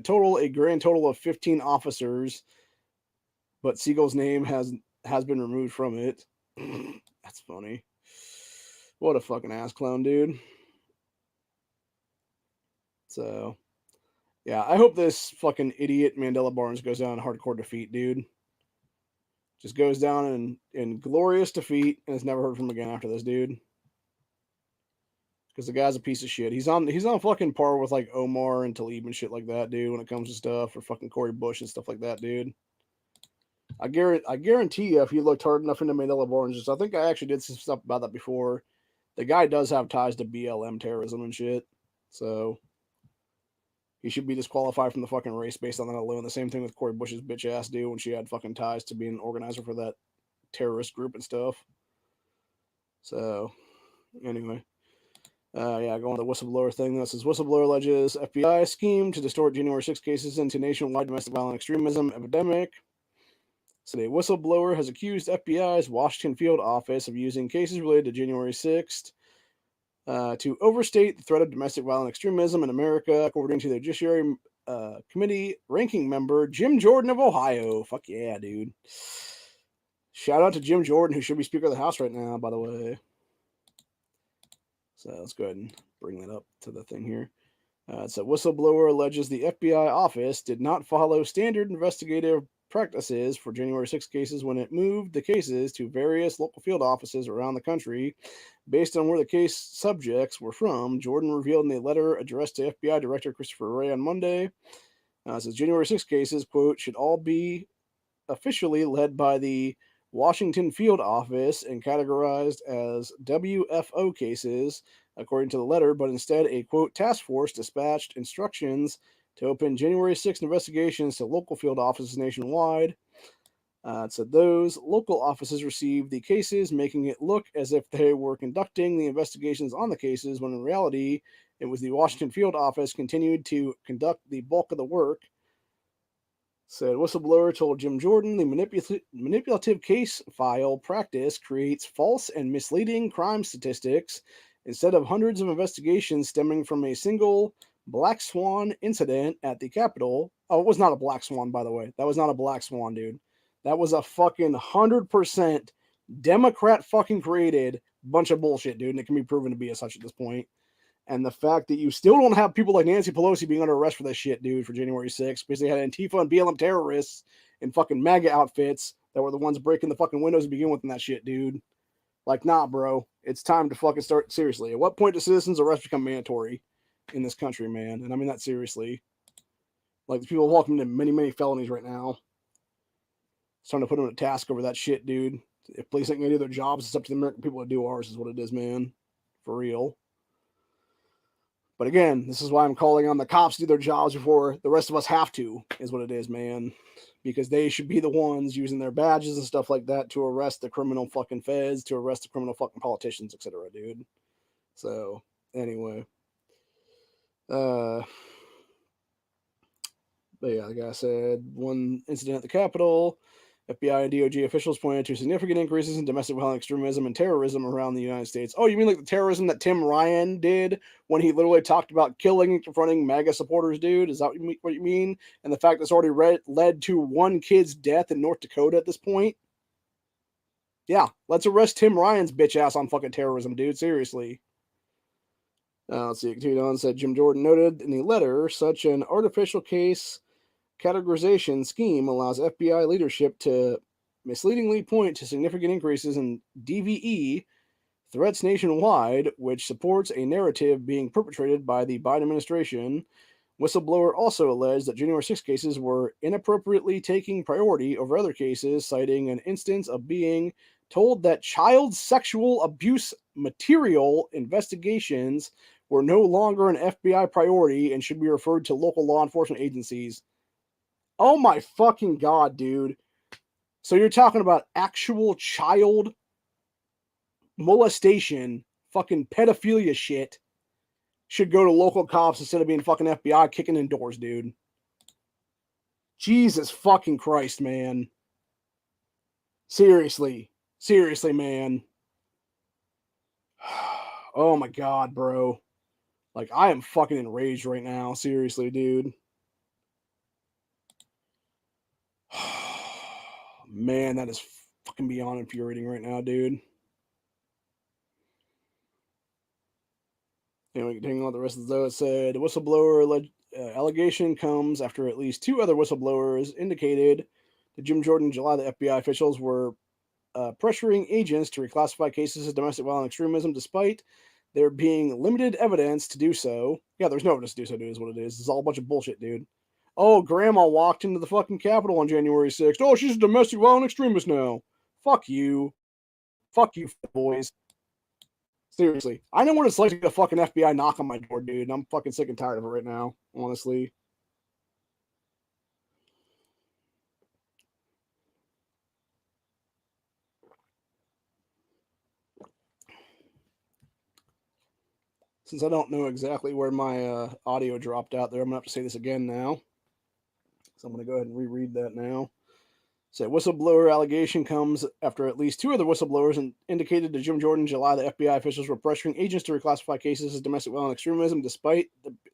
total a grand total of 15 officers, but Siegel's name has been removed from it. That's funny. What a fucking ass clown, dude. So, yeah, I hope this fucking idiot Mandela Barnes goes down in hardcore defeat, dude. Just goes down in glorious defeat and is never heard from again after this, dude. Because the guy's a piece of shit. He's on fucking par with like Omar and Talib and shit like that, dude. When it comes to stuff, or fucking Corey Bush and stuff like that, dude. I guarantee you, if you looked hard enough into Mandela Barnes, I think I actually did some stuff about that before. The guy does have ties to BLM terrorism and shit, so he should be disqualified from the fucking race based on that alone. The same thing with Corey Bush's bitch ass, dude, when she had fucking ties to being an organizer for that terrorist group and stuff. So, anyway. Yeah, going to the whistleblower thing. This is whistleblower alleges FBI scheme to distort January 6 cases into nationwide domestic violent extremism epidemic. So, a whistleblower has accused FBI's Washington field office of using cases related to January 6th to overstate the threat of domestic violent extremism in America, according to the Judiciary Committee ranking member Jim Jordan of Ohio. Fuck yeah, dude. Shout out to Jim Jordan, who should be Speaker of the House right now, by the way. So let's go ahead and bring that up to the thing here. So whistleblower alleges the FBI office did not follow standard investigative practices for January 6 cases when it moved the cases to various local field offices around the country based on where the case subjects were from. Jordan revealed in a letter addressed to FBI Director Christopher Wray on Monday. Says January 6 cases, quote, should all be officially led by the Washington field office and categorized as WFO cases, according to the letter, but instead a, quote, task force dispatched instructions to open January 6 investigations to local field offices nationwide. It said those local offices received the cases, making it look as if they were conducting the investigations on the cases, when in reality, it was the Washington field office continued to conduct the bulk of the work. Said whistleblower told Jim Jordan the manipulative case file practice creates false and misleading crime statistics instead of hundreds of investigations stemming from a single black swan incident at the Capitol. Oh, it was not a black swan, by the way. That was not a black swan, dude. That was a fucking 100% Democrat fucking created bunch of bullshit, dude, and it can be proven to be as such at this point. And the fact that you still don't have people like Nancy Pelosi being under arrest for this shit, dude, for January 6th, because they had Antifa and BLM terrorists in fucking MAGA outfits that were the ones breaking the fucking windows to begin with in that shit, dude. Like, nah, bro. It's time to fucking start. Seriously. At what point do citizens' arrest become mandatory in this country, man? And I mean that seriously. Like, people walking into many, many felonies right now. It's time to put them to task over that shit, dude. If police ain't gonna do their jobs, it's up to the American people to do ours, is what it is, man. For real. But again, this is why I'm calling on the cops to do their jobs before the rest of us have to, is what it is, man. Because they should be the ones using their badges and stuff like that to arrest the criminal fucking feds, to arrest the criminal fucking politicians, etc., dude. So, anyway. But yeah, like I said, one incident at the Capitol, FBI and DOJ officials pointed to significant increases in domestic violent extremism and terrorism around the United States. Oh, you mean like the terrorism that Tim Ryan did when he literally talked about killing and confronting MAGA supporters, dude? Is that what you mean? And the fact that's already led to one kid's death in North Dakota at this point? Yeah, let's arrest Tim Ryan's bitch ass on fucking terrorism, dude. Seriously. Let's see. Continued on, said Jim Jordan noted in the letter, such an artificial case categorization scheme allows FBI leadership to misleadingly point to significant increases in DVE threats nationwide, which supports a narrative being perpetrated by the Biden administration Whistleblower also alleged that January 6 cases were inappropriately taking priority over other cases, citing an instance of being told that child sexual abuse material investigations were no longer an FBI priority and should be referred to local law enforcement agencies. Oh my fucking god, dude. So you're talking about actual child molestation, fucking pedophilia shit should go to local cops instead of being fucking FBI kicking in doors, dude. Jesus fucking Christ, man. Seriously. Seriously, man. Oh my god, bro. Like, I am fucking enraged right now. Seriously, dude. Man, that is fucking beyond infuriating right now, dude. Anyway, continuing on the rest of the it said, the whistleblower allegation comes after at least 2 other whistleblowers indicated that Jim Jordan in July the FBI officials were pressuring agents to reclassify cases as domestic violence extremism despite there being limited evidence to do so. Yeah, there's no evidence to do so, dude, is what it is. It's all a bunch of bullshit, dude. Oh, grandma walked into the fucking Capitol on January 6th. Oh, she's a domestic violence extremist now. Fuck you. Fuck you, boys. Seriously. I know what it's like to get a fucking FBI knock on my door, dude, and I'm fucking sick and tired of it right now, honestly. Since I don't know exactly where my audio dropped out there, I'm going to have to say this again now. So I'm going to go ahead and reread that now. So, whistleblower allegation comes after at least 2 other whistleblowers indicated to Jim Jordan in July that FBI officials were pressuring agents to reclassify cases as domestic violence extremism despite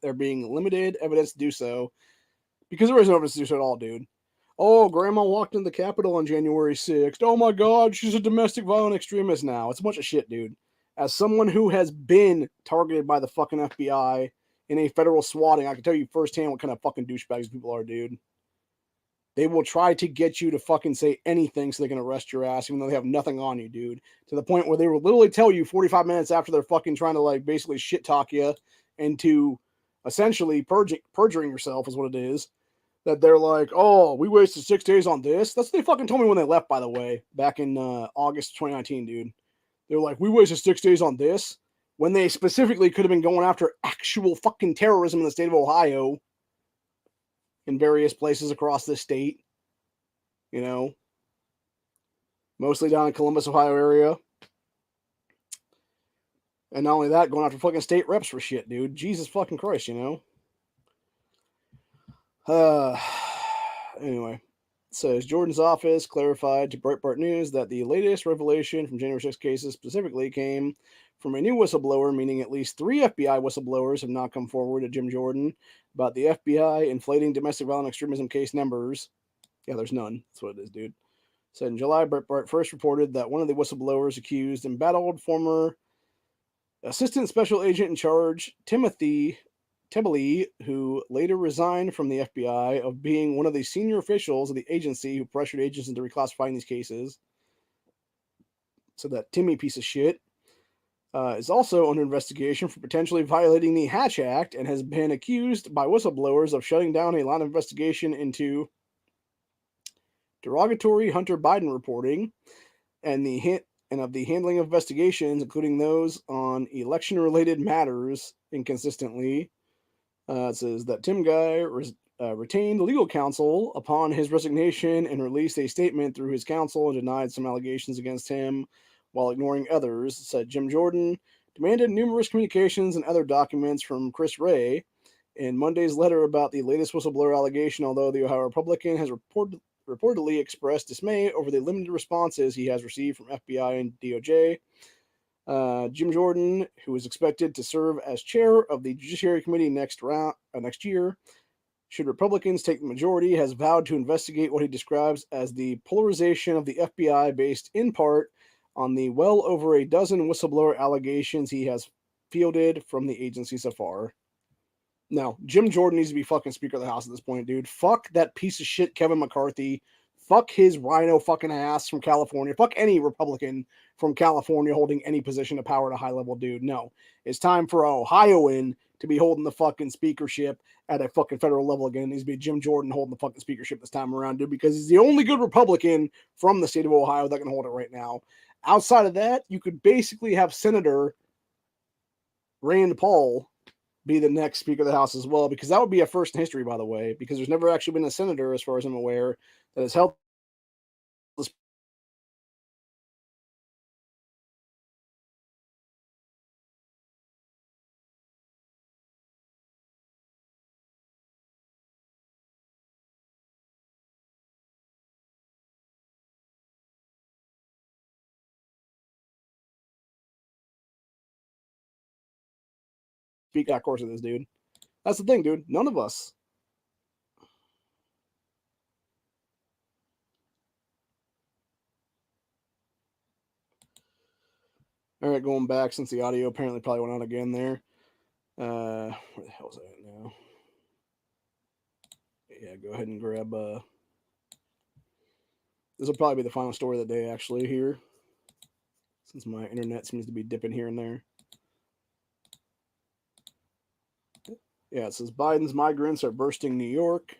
there being limited evidence to do so. Because there is no evidence to do so at all, dude. Oh, grandma walked into the Capitol on January 6th. Oh my god, she's a domestic violence extremist now. It's a bunch of shit, dude. As someone who has been targeted by the fucking FBI in a federal swatting, I can tell you firsthand what kind of fucking douchebags people are, dude. They will try to get you to fucking say anything so they can arrest your ass, even though they have nothing on you, dude. To the point where they will literally tell you 45 minutes after they're fucking trying to, like, basically shit talk you into essentially perjuring yourself, is what it is. That they're like, oh, we wasted 6 days on this. That's what they fucking told me when they left, by the way, back in August 2019, dude. They're like, we wasted 6 days on this, when they specifically could have been going after actual fucking terrorism in the state of Ohio in various places across this state. You know, mostly down in Columbus, Ohio area. And not only that, going after fucking state reps for shit, dude. Jesus fucking Christ, you know? Anyway. It says Jordan's office clarified to Breitbart News that the latest revelation from January 6 cases specifically came from a new whistleblower, meaning at least 3 FBI whistleblowers have not come forward to Jim Jordan about the FBI inflating domestic violence extremism case numbers. Yeah, there's none. That's what it is, dude. Said in July, Breitbart first reported that one of the whistleblowers accused embattled former Assistant Special Agent in Charge Timothy Tebele, who later resigned from the FBI, of being one of the senior officials of the agency who pressured agents into reclassifying these cases. So that Timmy piece of shit is also under investigation for potentially violating the Hatch Act and has been accused by whistleblowers of shutting down a line of investigation into derogatory Hunter Biden reporting and of the handling of investigations, including those on election-related matters, inconsistently. It says that Tim Guy retained legal counsel upon his resignation and released a statement through his counsel and denied some allegations against him while ignoring others. It said Jim Jordan demanded numerous communications and other documents from Chris Wray in Monday's letter about the latest whistleblower allegation, although the Ohio Republican has reportedly expressed dismay over the limited responses he has received from FBI and DOJ. Jim Jordan, who is expected to serve as chair of the Judiciary Committee next year, should Republicans take the majority, has vowed to investigate what he describes as the polarization of the FBI based in part on the well over a dozen whistleblower allegations he has fielded from the agency so far. No, Jim Jordan needs to be fucking Speaker of the House at this point, dude. Fuck that piece of shit Kevin McCarthy. Fuck his rhino fucking ass from California. Fuck any Republican from California holding any position of power at a high level, dude. No. It's time for a Ohioan to be holding the fucking speakership at a fucking federal level again. It needs to be Jim Jordan holding the fucking speakership this time around, dude, because he's the only good Republican from the state of Ohio that can hold it right now. Outside of that, you could basically have Senator Rand Paul be the next Speaker of the House as well, because that would be a first in history, by the way, because there's never actually been a senator, as far as I'm aware, that has held this. Speak that course of this, dude. That's the thing, dude. None of us. All right, going back since the audio apparently probably went out again there. Where the hell is that now? Yeah, go ahead and grab. This will probably be the final story of the day, actually, here, since my internet seems to be dipping here and there. Yeah, it says Biden's migrants are bursting New York.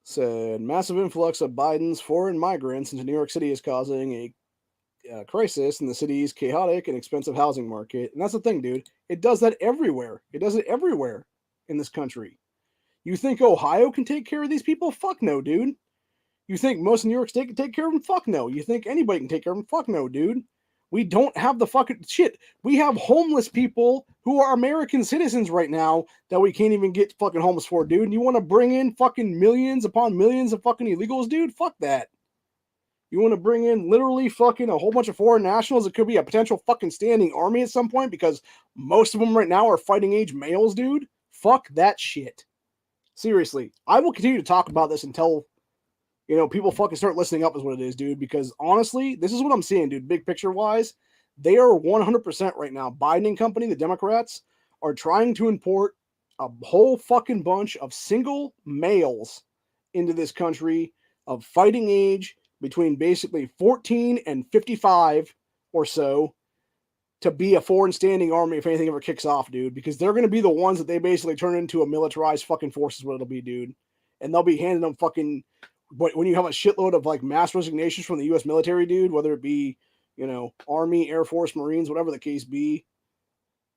Said massive influx of Biden's foreign migrants into New York City is causing a crisis in the city's chaotic and expensive housing market. And that's the thing, dude. It does that everywhere. It does it everywhere in this country. You think Ohio can take care of these people? Fuck no, dude. You think most of New York State can take care of them? Fuck no. You think anybody can take care of them? Fuck no, dude. We don't have the fucking shit. We have homeless people who are American citizens right now that we can't even get fucking homeless for, dude. And you want to bring in fucking millions upon millions of fucking illegals, dude? Fuck that. You want to bring in literally fucking a whole bunch of foreign nationals? It could be a potential fucking standing army at some point because most of them right now are fighting age males, dude. Fuck that shit. Seriously. I will continue to talk about this until people fucking start listening up is what it is, dude. Because honestly, this is what I'm seeing, dude. Big picture wise, they are 100% right now. Biden and company, the Democrats, are trying to import a whole fucking bunch of single males into this country of fighting age between basically 14 and 55 or so to be a foreign standing army if anything ever kicks off, dude. Because they're going to be the ones that they basically turn into a militarized fucking force is what it'll be, dude. And they'll be handing them fucking. But when you have a shitload of like mass resignations from the U.S. military, dude, whether it be, Army, Air Force, Marines, whatever the case be,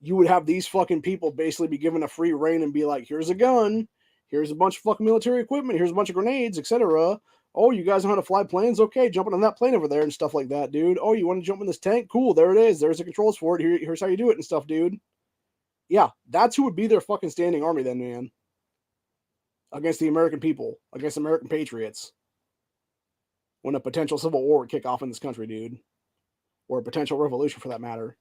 you would have these fucking people basically be given a free reign and be like, here's a gun, here's a bunch of fucking military equipment, here's a bunch of grenades, etc. Oh, you guys know how to fly planes? Okay, jumping on that plane over there and stuff like that, dude. Oh, you want to jump in this tank? Cool, there it is. There's the controls for it. Here's how you do it and stuff, dude. Yeah, that's who would be their fucking standing army then, man. Against the American people, against American patriots. When a potential civil war would kick off in this country, dude. Or a potential revolution for that matter.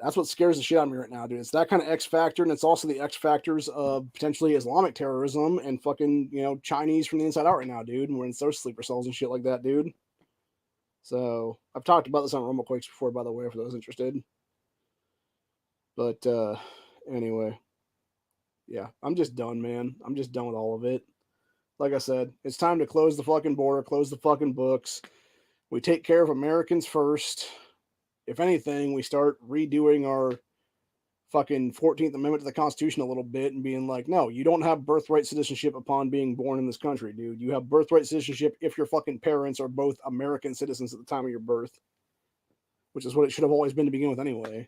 That's what scares the shit out of me right now, dude. It's that kind of X factor, and it's also the X factors of potentially Islamic terrorism and fucking, Chinese from the inside out right now, dude. And we're in those sleeper cells and shit like that, dude. So I've talked about this on Rumble Quakes before, by the way, for those interested. But anyway. Yeah, I'm just done, man. I'm just done with all of it. Like I said, it's time to close the fucking border, close the fucking books. We take care of Americans first. If anything, we start redoing our fucking 14th Amendment to the Constitution a little bit and being like, no, you don't have birthright citizenship upon being born in this country, dude. You have birthright citizenship if your fucking parents are both American citizens at the time of your birth, which is what it should have always been to begin with anyway.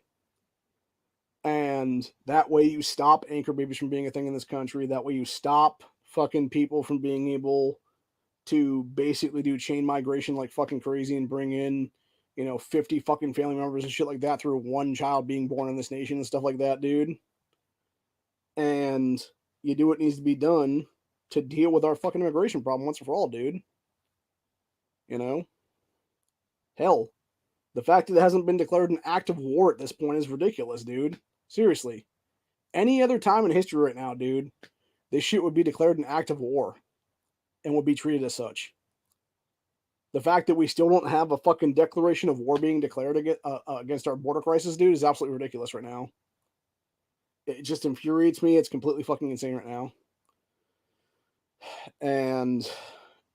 And that way you stop anchor babies from being a thing in this country. That way you stop fucking people from being able to basically do chain migration like fucking crazy and bring in, 50 fucking family members and shit like that through one child being born in this nation and stuff like that, dude. And you do what needs to be done to deal with our fucking immigration problem once and for all, dude. Hell, the fact that it hasn't been declared an act of war at this point is ridiculous, dude. Seriously. Any other time in history right now, dude, this shit would be declared an act of war and would be treated as such. The fact that we still don't have a fucking declaration of war being declared against our border crisis, dude, is absolutely ridiculous right now. It just infuriates me. It's completely fucking insane right now. And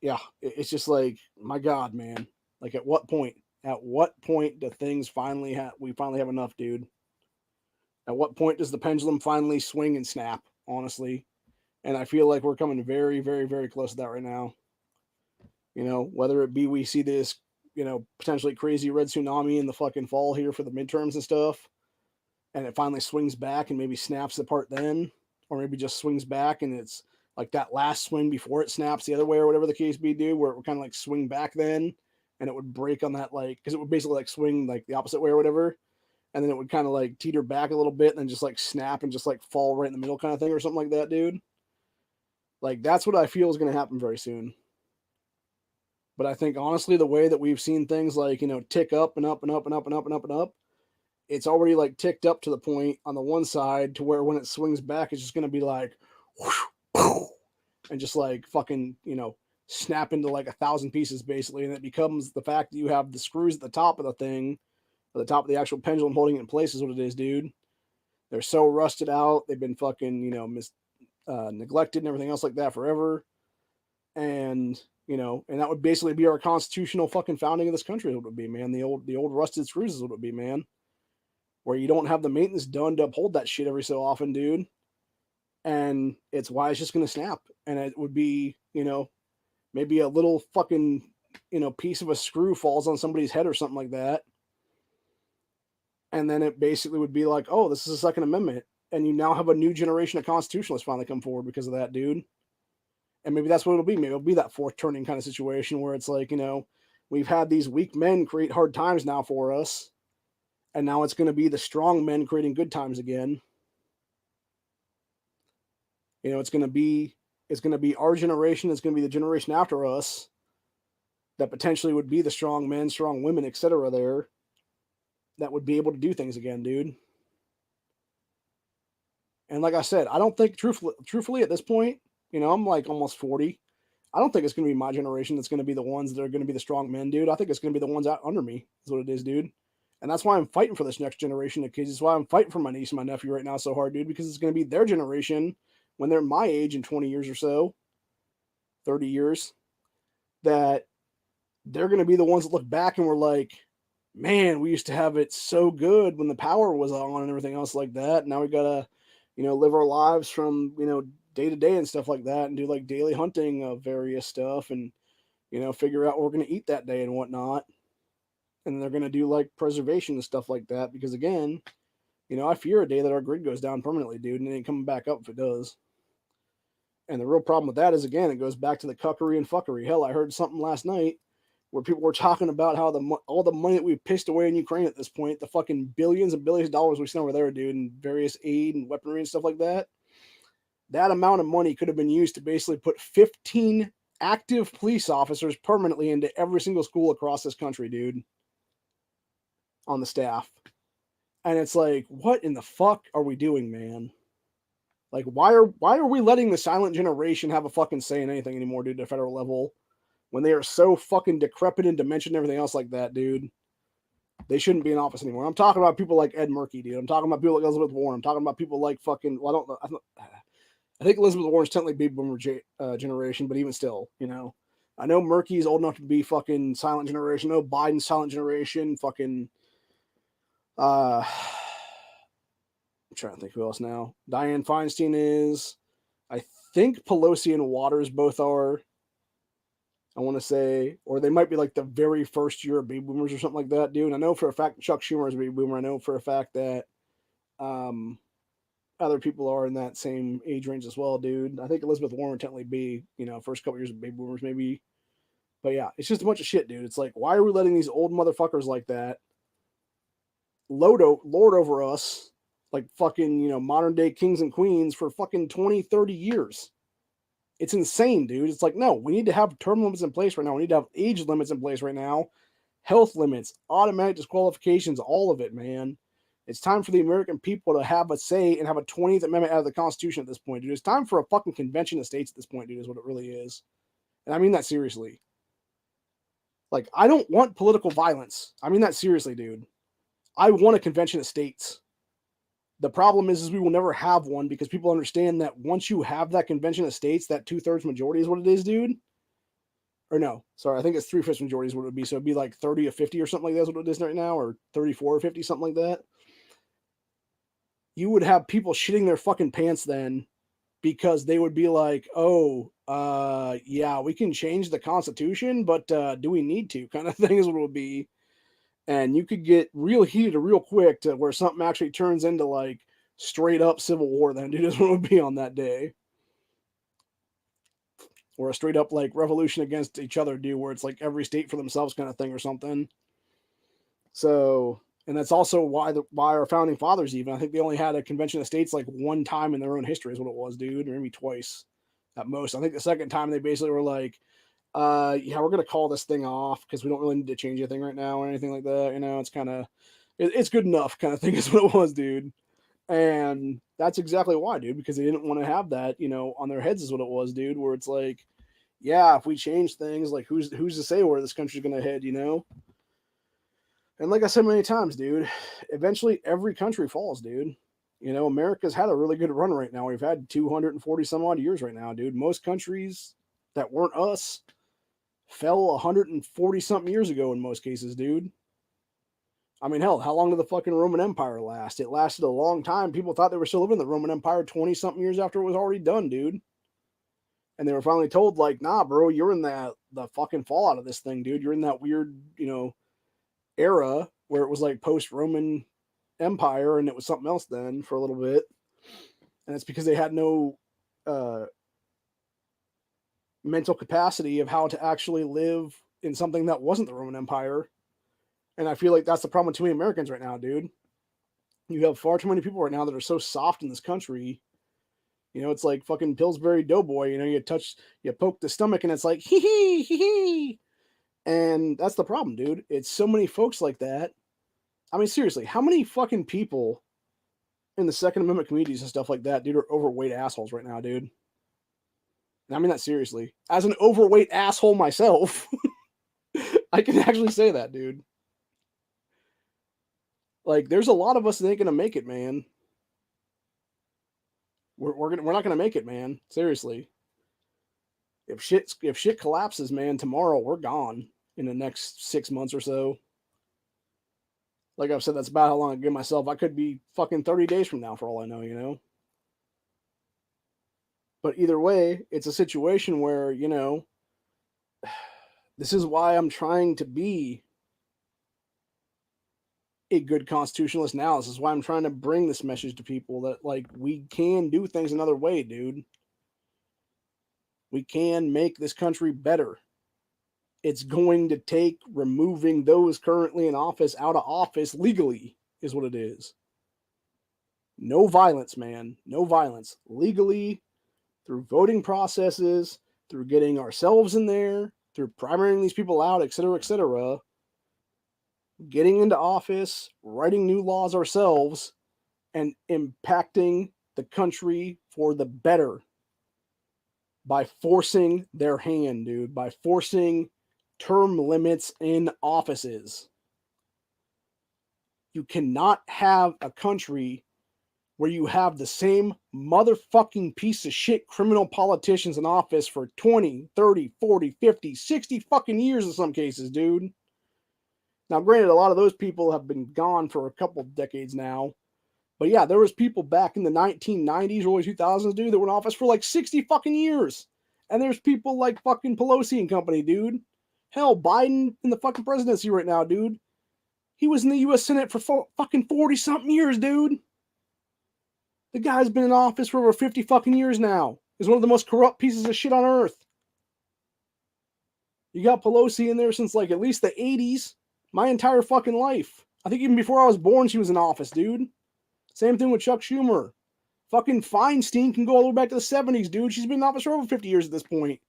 yeah, it's just like, my God, man. Like, at what point? At what point do things finally have? We finally have enough, dude. At what point does the pendulum finally swing and snap? Honestly, and I feel like we're coming very, very, very close to that right now. Whether it be we see this, potentially crazy red tsunami in the fucking fall here for the midterms and stuff, and it finally swings back and maybe snaps apart then, or maybe just swings back and it's like that last swing before it snaps the other way or whatever the case be, dude, where it would kind of like swing back then and it would break on that, like, because it would basically like swing like the opposite way or whatever, and then it would kind of like teeter back a little bit and then just like snap and just like fall right in the middle kind of thing or something like that, dude. Like, that's what I feel is going to happen very soon. But I think honestly, the way that we've seen things like, tick up and up and up and up and up and up and up, it's already like ticked up to the point on the one side to where when it swings back, it's just going to be like, whoosh, and just like fucking, snap into like 1,000 pieces basically. And it becomes the fact that you have the screws at the top of the thing, at the top of the actual pendulum holding it in place is what it is, dude. They're so rusted out. They've been fucking, neglected and everything else like that forever. And, and that would basically be our constitutional fucking founding of this country. Is what it would be, man. The old rusted screws is what it would be, man. Where you don't have the maintenance done to uphold that shit every so often, dude. And it's why it's just going to snap. And it would be, maybe a little fucking, piece of a screw falls on somebody's head or something like that. And then it basically would be like, oh, this is the Second Amendment. And you now have a new generation of constitutionalists finally come forward because of that, dude. And maybe that's what it'll be. Maybe it'll be that fourth turning kind of situation where it's like, we've had these weak men create hard times now for us. And now it's going to be the strong men creating good times again. It's going to be our generation. It's going to be the generation after us that potentially would be the strong men, strong women, etc. there that would be able to do things again, dude. And like I said, I don't think truthfully at this point, I'm like almost 40. I don't think it's going to be my generation that's going to be the ones that are going to be the strong men, dude. I think it's going to be the ones out under me. Is what it is, dude. And that's why I'm fighting for this next generation of kids. It's why I'm fighting for my niece and my nephew right now so hard, dude, because it's going to be their generation when they're my age in 20 years or so, 30 years, that they're going to be the ones that look back and we're like, man, we used to have it so good when the power was on and everything else like that. Now we got to, live our lives from, day to day and stuff like that and do like daily hunting of various stuff and, figure out what we're going to eat that day and whatnot. And they're going to do like preservation and stuff like that because, again, I fear a day that our grid goes down permanently, dude, and it ain't coming back up if it does. And the real problem with that is, again, it goes back to the cuckery and fuckery. Hell, I heard something last night where people were talking about how all the money that we've pissed away in Ukraine at this point, the fucking billions and billions of dollars we sent over there, dude, and various aid and weaponry and stuff like that, that amount of money could have been used to basically put 15 active police officers permanently into every single school across this country, dude, on the staff. And it's like, what in the fuck are we doing, man? Like, why are we letting the silent generation have a fucking say in anything anymore, dude, at a federal level? When they are so fucking decrepit and dementia and everything else like that, dude. They shouldn't be in office anymore. I'm talking about people like Ed Murkey, dude. I'm talking about people like Elizabeth Warren. I'm talking about people like fucking, well, I don't know. I think Elizabeth Warren's technically baby boomer generation, but even still, I know Murkey's old enough to be fucking silent generation. I know Biden's silent generation. Fucking, I'm trying to think who else now. Dianne Feinstein is. I think Pelosi and Waters both are. I want to say, or they might be like the very first year of baby boomers or something like that, dude. I know for a fact Chuck Schumer is a baby boomer. I know for a fact that other people are in that same age range as well, dude. I think Elizabeth Warren would technically be, first couple years of baby boomers maybe. But yeah, it's just a bunch of shit, dude. It's like, why are we letting these old motherfuckers like that lord over us like fucking, modern day kings and queens for fucking 20, 30 years? It's insane, dude. It's like, no, we need to have term limits in place right now. We need to have age limits in place right now. Health limits, automatic disqualifications, all of it, man. It's time for the American people to have a say and have a 20th Amendment out of the Constitution at this point, dude. It's time for a fucking convention of states at this point, dude, is what it really is. And I mean that seriously. Like, I don't want political violence. I mean that seriously, dude. I want a convention of states The problem is we will never have one because people understand that once you have that convention of states, that 2/3 majority is what it is, dude. Or no, sorry, I think it's 3/5 majority is what it would be. So it'd be like 30 or 50 or something like that's what it is right now, or 34 or 50, something like that. You would have people shitting their fucking pants then because they would be like, oh, yeah, we can change the Constitution, but do we need to? Kind of thing is what it would be. And you could get real heated real quick to where something actually turns into like straight up civil war then, dude, is what it would be on that day. Or a straight up like revolution against each other, dude, where it's like every state for themselves kind of thing or something. So, and that's also why our founding fathers, even, I think they only had a convention of states like one time in their own history is what it was, dude, or maybe twice at most. I think the second time they basically were like, yeah, we're gonna call this thing off because we don't really need to change anything right now or anything like that. You know, it's kind of it's good enough kind of thing is what it was, dude. And that's exactly why, dude, because they didn't want to have that, you know, on their heads is what it was, dude, where it's like, yeah, if we change things, like who's to say where this country's gonna head, you know? And like I said many times, dude, eventually every country falls, dude. You know, America's had a really good run right now. We've had 240 some odd years right now, dude. Most countries that weren't us fell 140 something years ago in most cases, dude. I mean, hell, how long did the fucking Roman Empire last? It lasted a long time. People thought they were still living in the Roman Empire 20 something years after it was already done, dude. And they were finally told, like, nah, bro, you're in the fucking fallout of this thing, dude. You're in that weird, you know, era where it was like post Roman Empire and it was something else then for a little bit. And it's because they had no mental capacity of how to actually live in something that wasn't the Roman Empire. And I feel like that's the problem with too many Americans right now, dude. You have far too many people right now that are so soft in this country. You know, it's like fucking Pillsbury Doughboy. You know, you poke the stomach and it's like, hee hee, hee hee. And that's the problem, dude. It's so many folks like that. I mean, seriously, how many fucking people in the Second Amendment communities and stuff like that, dude, are overweight assholes right now, dude? And I mean that seriously. As an overweight asshole myself, I can actually say that, dude. Like, there's a lot of us that ain't gonna make it, man. We're not gonna make it, man. Seriously. If shit collapses, man, tomorrow we're gone in the next 6 months or so. Like I've said, that's about how long I give myself. I could be fucking 30 days from now for all I know, you know? But either way, it's a situation where, you know, this is why I'm trying to be a good constitutionalist now. This is why I'm trying to bring this message to people that, like, we can do things another way, dude. We can make this country better. It's going to take removing those currently in office out of office legally, is what it is. No violence, man. No violence. Legally, through voting processes, through getting ourselves in there, through primarying these people out, etc., getting into office, writing new laws ourselves, and impacting the country for the better by forcing their hand, dude, by forcing term limits in offices. You cannot have a country where you have the same motherfucking piece of shit criminal politicians in office for 20, 30, 40, 50, 60 fucking years in some cases, dude. Now, granted, a lot of those people have been gone for a couple decades now. But yeah, there was people back in the 1990s, early 2000s, dude, that were in office for like 60 fucking years. And there's people like fucking Pelosi and company, dude. Hell, Biden in the fucking presidency right now, dude. He was in the U.S. Senate for fucking 40 something years, dude. The guy's been in office for over 50 fucking years now. He's one of the most corrupt pieces of shit on earth. You got Pelosi in there since like at least the 80s. My entire fucking life. I think even before I was born, she was in office, dude. Same thing with Chuck Schumer. Fucking Feinstein can go all the way back to the 70s, dude. She's been in office for over 50 years at this point.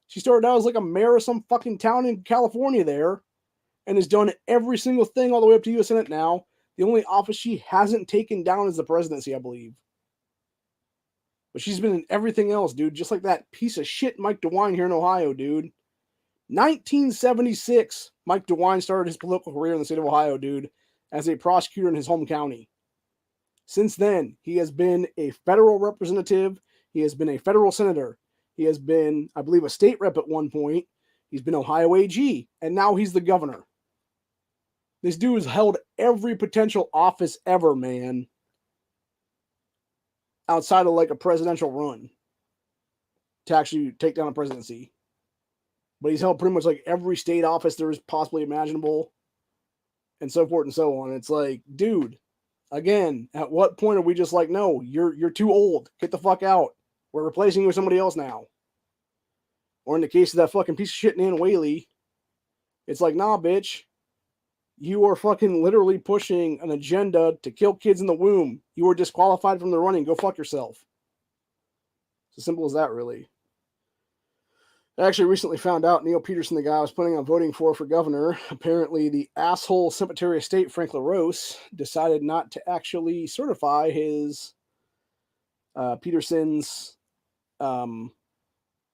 She started out as like a mayor of some fucking town in California there and has done every single thing all the way up to U.S. Senate now. The only office she hasn't taken down is the presidency, I believe. But she's been in everything else, dude. Just like that piece of shit Mike DeWine here in Ohio, dude. 1976, Mike DeWine started his political career in the state of Ohio, dude, as a prosecutor in his home county. Since then, he has been a federal representative. He has been a federal senator. He has been, I believe, a state rep at one point. He's been Ohio AG, and now he's the governor. This dude has held every potential office ever, man, outside of like a presidential run to actually take down a presidency. But he's held pretty much like every state office there is possibly imaginable, and so forth and so on. It's like, dude, again, at what point are we just like, no, you're too old. Get the fuck out. We're replacing you with somebody else now. Or in the case of that fucking piece of shit Nan Whaley, it's like, nah, bitch. You are fucking literally pushing an agenda to kill kids in the womb. You are disqualified from the running. Go fuck yourself. It's as simple as that, really. I actually recently found out Neil Peterson, the guy I was planning on voting for governor, apparently the asshole Secretary of State, Frank LaRose, decided not to actually certify his Peterson's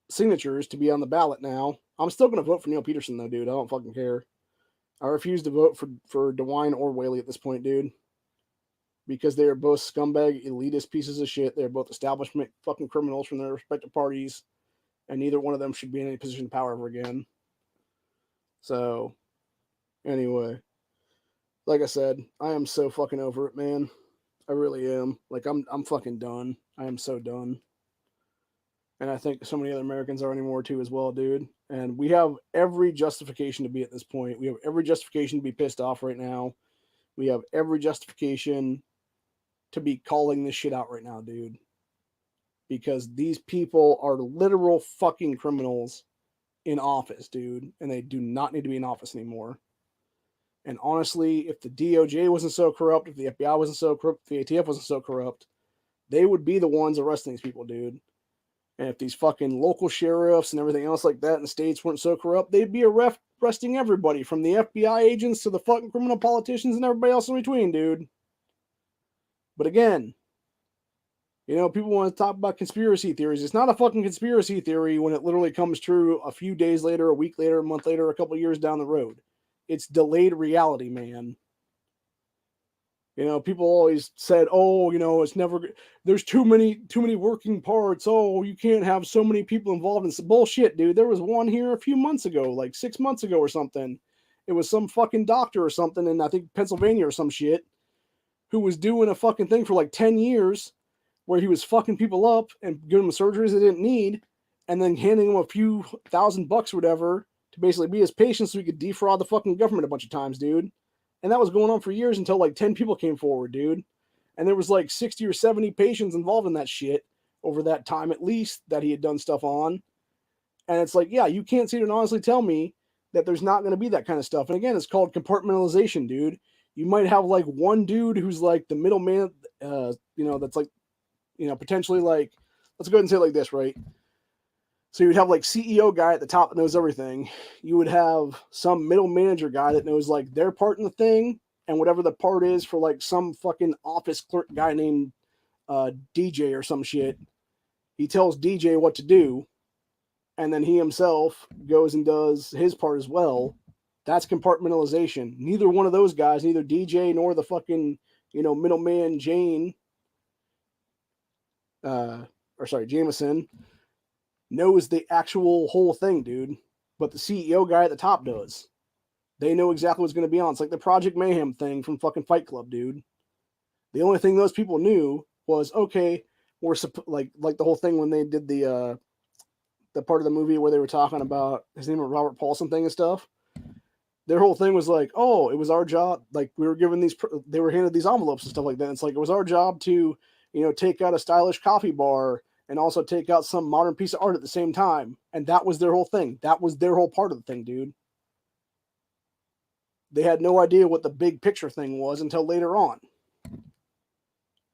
signatures to be on the ballot now. I'm still going to vote for Neil Peterson, though, dude. I don't fucking care. I refuse to vote for DeWine or Whaley at this point, dude. Because they are both scumbag, elitist pieces of shit. They're both establishment fucking criminals from their respective parties. And neither one of them should be in any position of power ever again. So, anyway. Like I said, I am so fucking over it, man. I really am. Like, I'm fucking done. I am so done. And I think so many other Americans are anymore too as well, dude. And we have every justification to be at this point. We have every justification to be pissed off right now. We have every justification to be calling this shit out right now, dude. Because these people are literal fucking criminals in office, dude. And they do not need to be in office anymore. And honestly, if the DOJ wasn't so corrupt, if the FBI wasn't so corrupt, if the ATF wasn't so corrupt, they would be the ones arresting these people, dude. And if these fucking local sheriffs and everything else like that in the states weren't so corrupt, they'd be arresting everybody from the FBI agents to the fucking criminal politicians and everybody else in between, dude. But again, you know, people want to talk about conspiracy theories. It's not a fucking conspiracy theory when it literally comes true a few days later, a week later, a month later, a couple of years down the road. It's delayed reality, man. You know, people always said, oh, you know, it's never, there's too many working parts. Oh, you can't have so many people involved in some bullshit, dude. There was one here a few months ago, like 6 months ago or something. It was some fucking doctor or something in, I think, Pennsylvania or some shit, who was doing a fucking thing for like 10 years where he was fucking people up and giving them surgeries they didn't need and then handing them a few $1,000 or whatever to basically be his patient so he could defraud the fucking government a bunch of times, dude. And that was going on for years until like 10 people came forward, dude. And there was like 60 or 70 patients involved in that shit over that time at least that he had done stuff on. And it's like, yeah, you can't sit and honestly tell me that there's not going to be that kind of stuff. And again, it's called compartmentalization, dude. You might have like one dude who's like the middleman, you know, that's like, you know, potentially like, let's go ahead and say it like this, right? So you would have like CEO guy at the top that knows everything. You would have some middle manager guy that knows like their part in the thing and whatever the part is for like some fucking office clerk guy named DJ or some shit. He tells DJ what to do, and then he himself goes and does his part as well. That's compartmentalization. Neither one of those guys, neither DJ nor the fucking, you know, middleman Jameson, knows the actual whole thing, dude. But the CEO guy at the top does. They know exactly what's going to be on. It's like the Project Mayhem thing from fucking Fight Club, dude. The only thing those people knew was, okay, we're like the whole thing when they did the part of the movie where they were talking about his name was Robert Paulson thing and stuff. Their whole thing was like, oh, it was our job. Like we were given they were handed these envelopes and stuff like that. And it's like, it was our job to, you know, take out a stylish coffee bar and also take out some modern piece of art at the same time. And that was their whole thing. That was their whole part of the thing, dude. They had no idea what the big picture thing was until later on.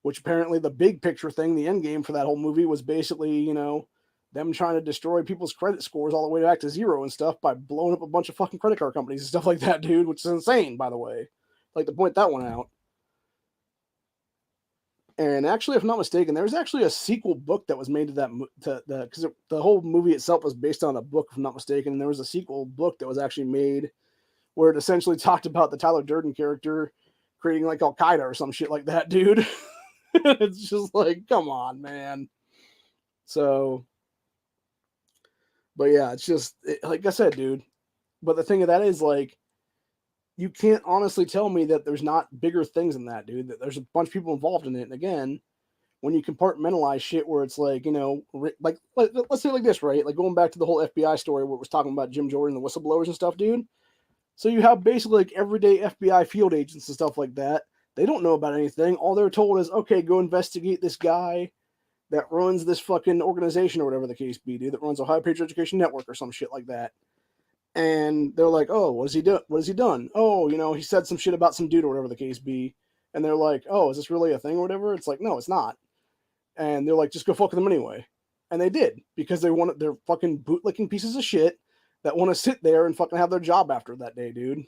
Which apparently the big picture thing, the end game for that whole movie was basically, you know, them trying to destroy people's credit scores all the way back to zero and stuff by blowing up a bunch of fucking credit card companies and stuff like that, dude, which is insane, by the way. Like to point that one out. And actually, if I'm not mistaken, there was actually a sequel book that was made to that, because the whole movie itself was based on a book, if I'm not mistaken. And there was a sequel book that was actually made where it essentially talked about the Tyler Durden character creating like Al Qaeda or some shit like that, dude. It's just like, come on, man. So, but yeah, it's just like I said, dude. But the thing of that is, like, you can't honestly tell me that there's not bigger things than that, dude. That there's a bunch of people involved in it. And again, when you compartmentalize shit, where it's like, like let's say it like this, right? Like going back to the whole FBI story where it was talking about Jim Jordan, the whistleblowers and stuff, dude. So you have basically like everyday FBI field agents and stuff like that. They don't know about anything. All they're told is, okay, go investigate this guy that runs this fucking organization or whatever the case be, dude, that runs Ohio Patriot Education Network or some shit like that. And they're like, oh, what has he done? What has he done? Oh, he said some shit about some dude or whatever the case be. And they're like, oh, is this really a thing or whatever? It's like, no, it's not. And they're like, just go fuck with them anyway. And they did, because they're fucking bootlicking pieces of shit that want to sit there and fucking have their job after that day, dude.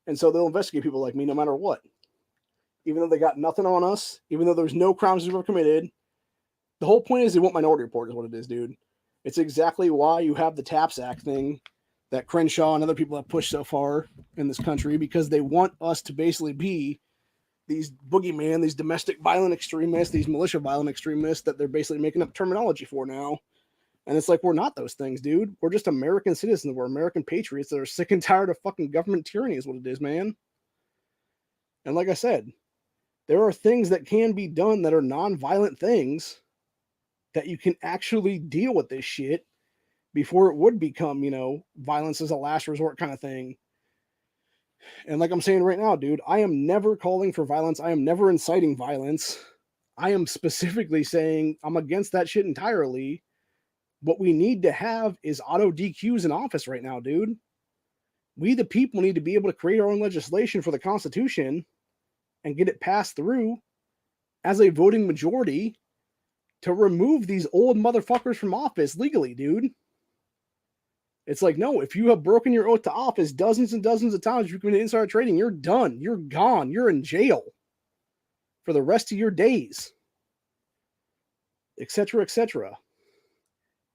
And so they'll investigate people like me no matter what. Even though they got nothing on us, even though there's no crimes we've ever committed. The whole point is they want Minority Report is what it is, dude. It's exactly why you have the TAPS Act thing that Crenshaw and other people have pushed so far in this country, because they want us to basically be these boogeyman, these domestic violent extremists, these militia violent extremists that they're basically making up terminology for now. And it's like, we're not those things, dude. We're just American citizens. We're American patriots that are sick and tired of fucking government tyranny is what it is, man. And like I said, there are things that can be done that are non-violent things that you can actually deal with this shit before it would become, violence as a last resort kind of thing. And like I'm saying right now, dude, I am never calling for violence. I am never inciting violence. I am specifically saying I'm against that shit entirely. What we need to have is auto DQs in office right now, dude. We, the people, need to be able to create our own legislation for the Constitution and get it passed through as a voting majority to remove these old motherfuckers from office legally, dude. It's like, no, if you have broken your oath to office dozens and dozens of times, you've committed insider trading, you're done. You're gone. You're in jail for the rest of your days, etc., etc.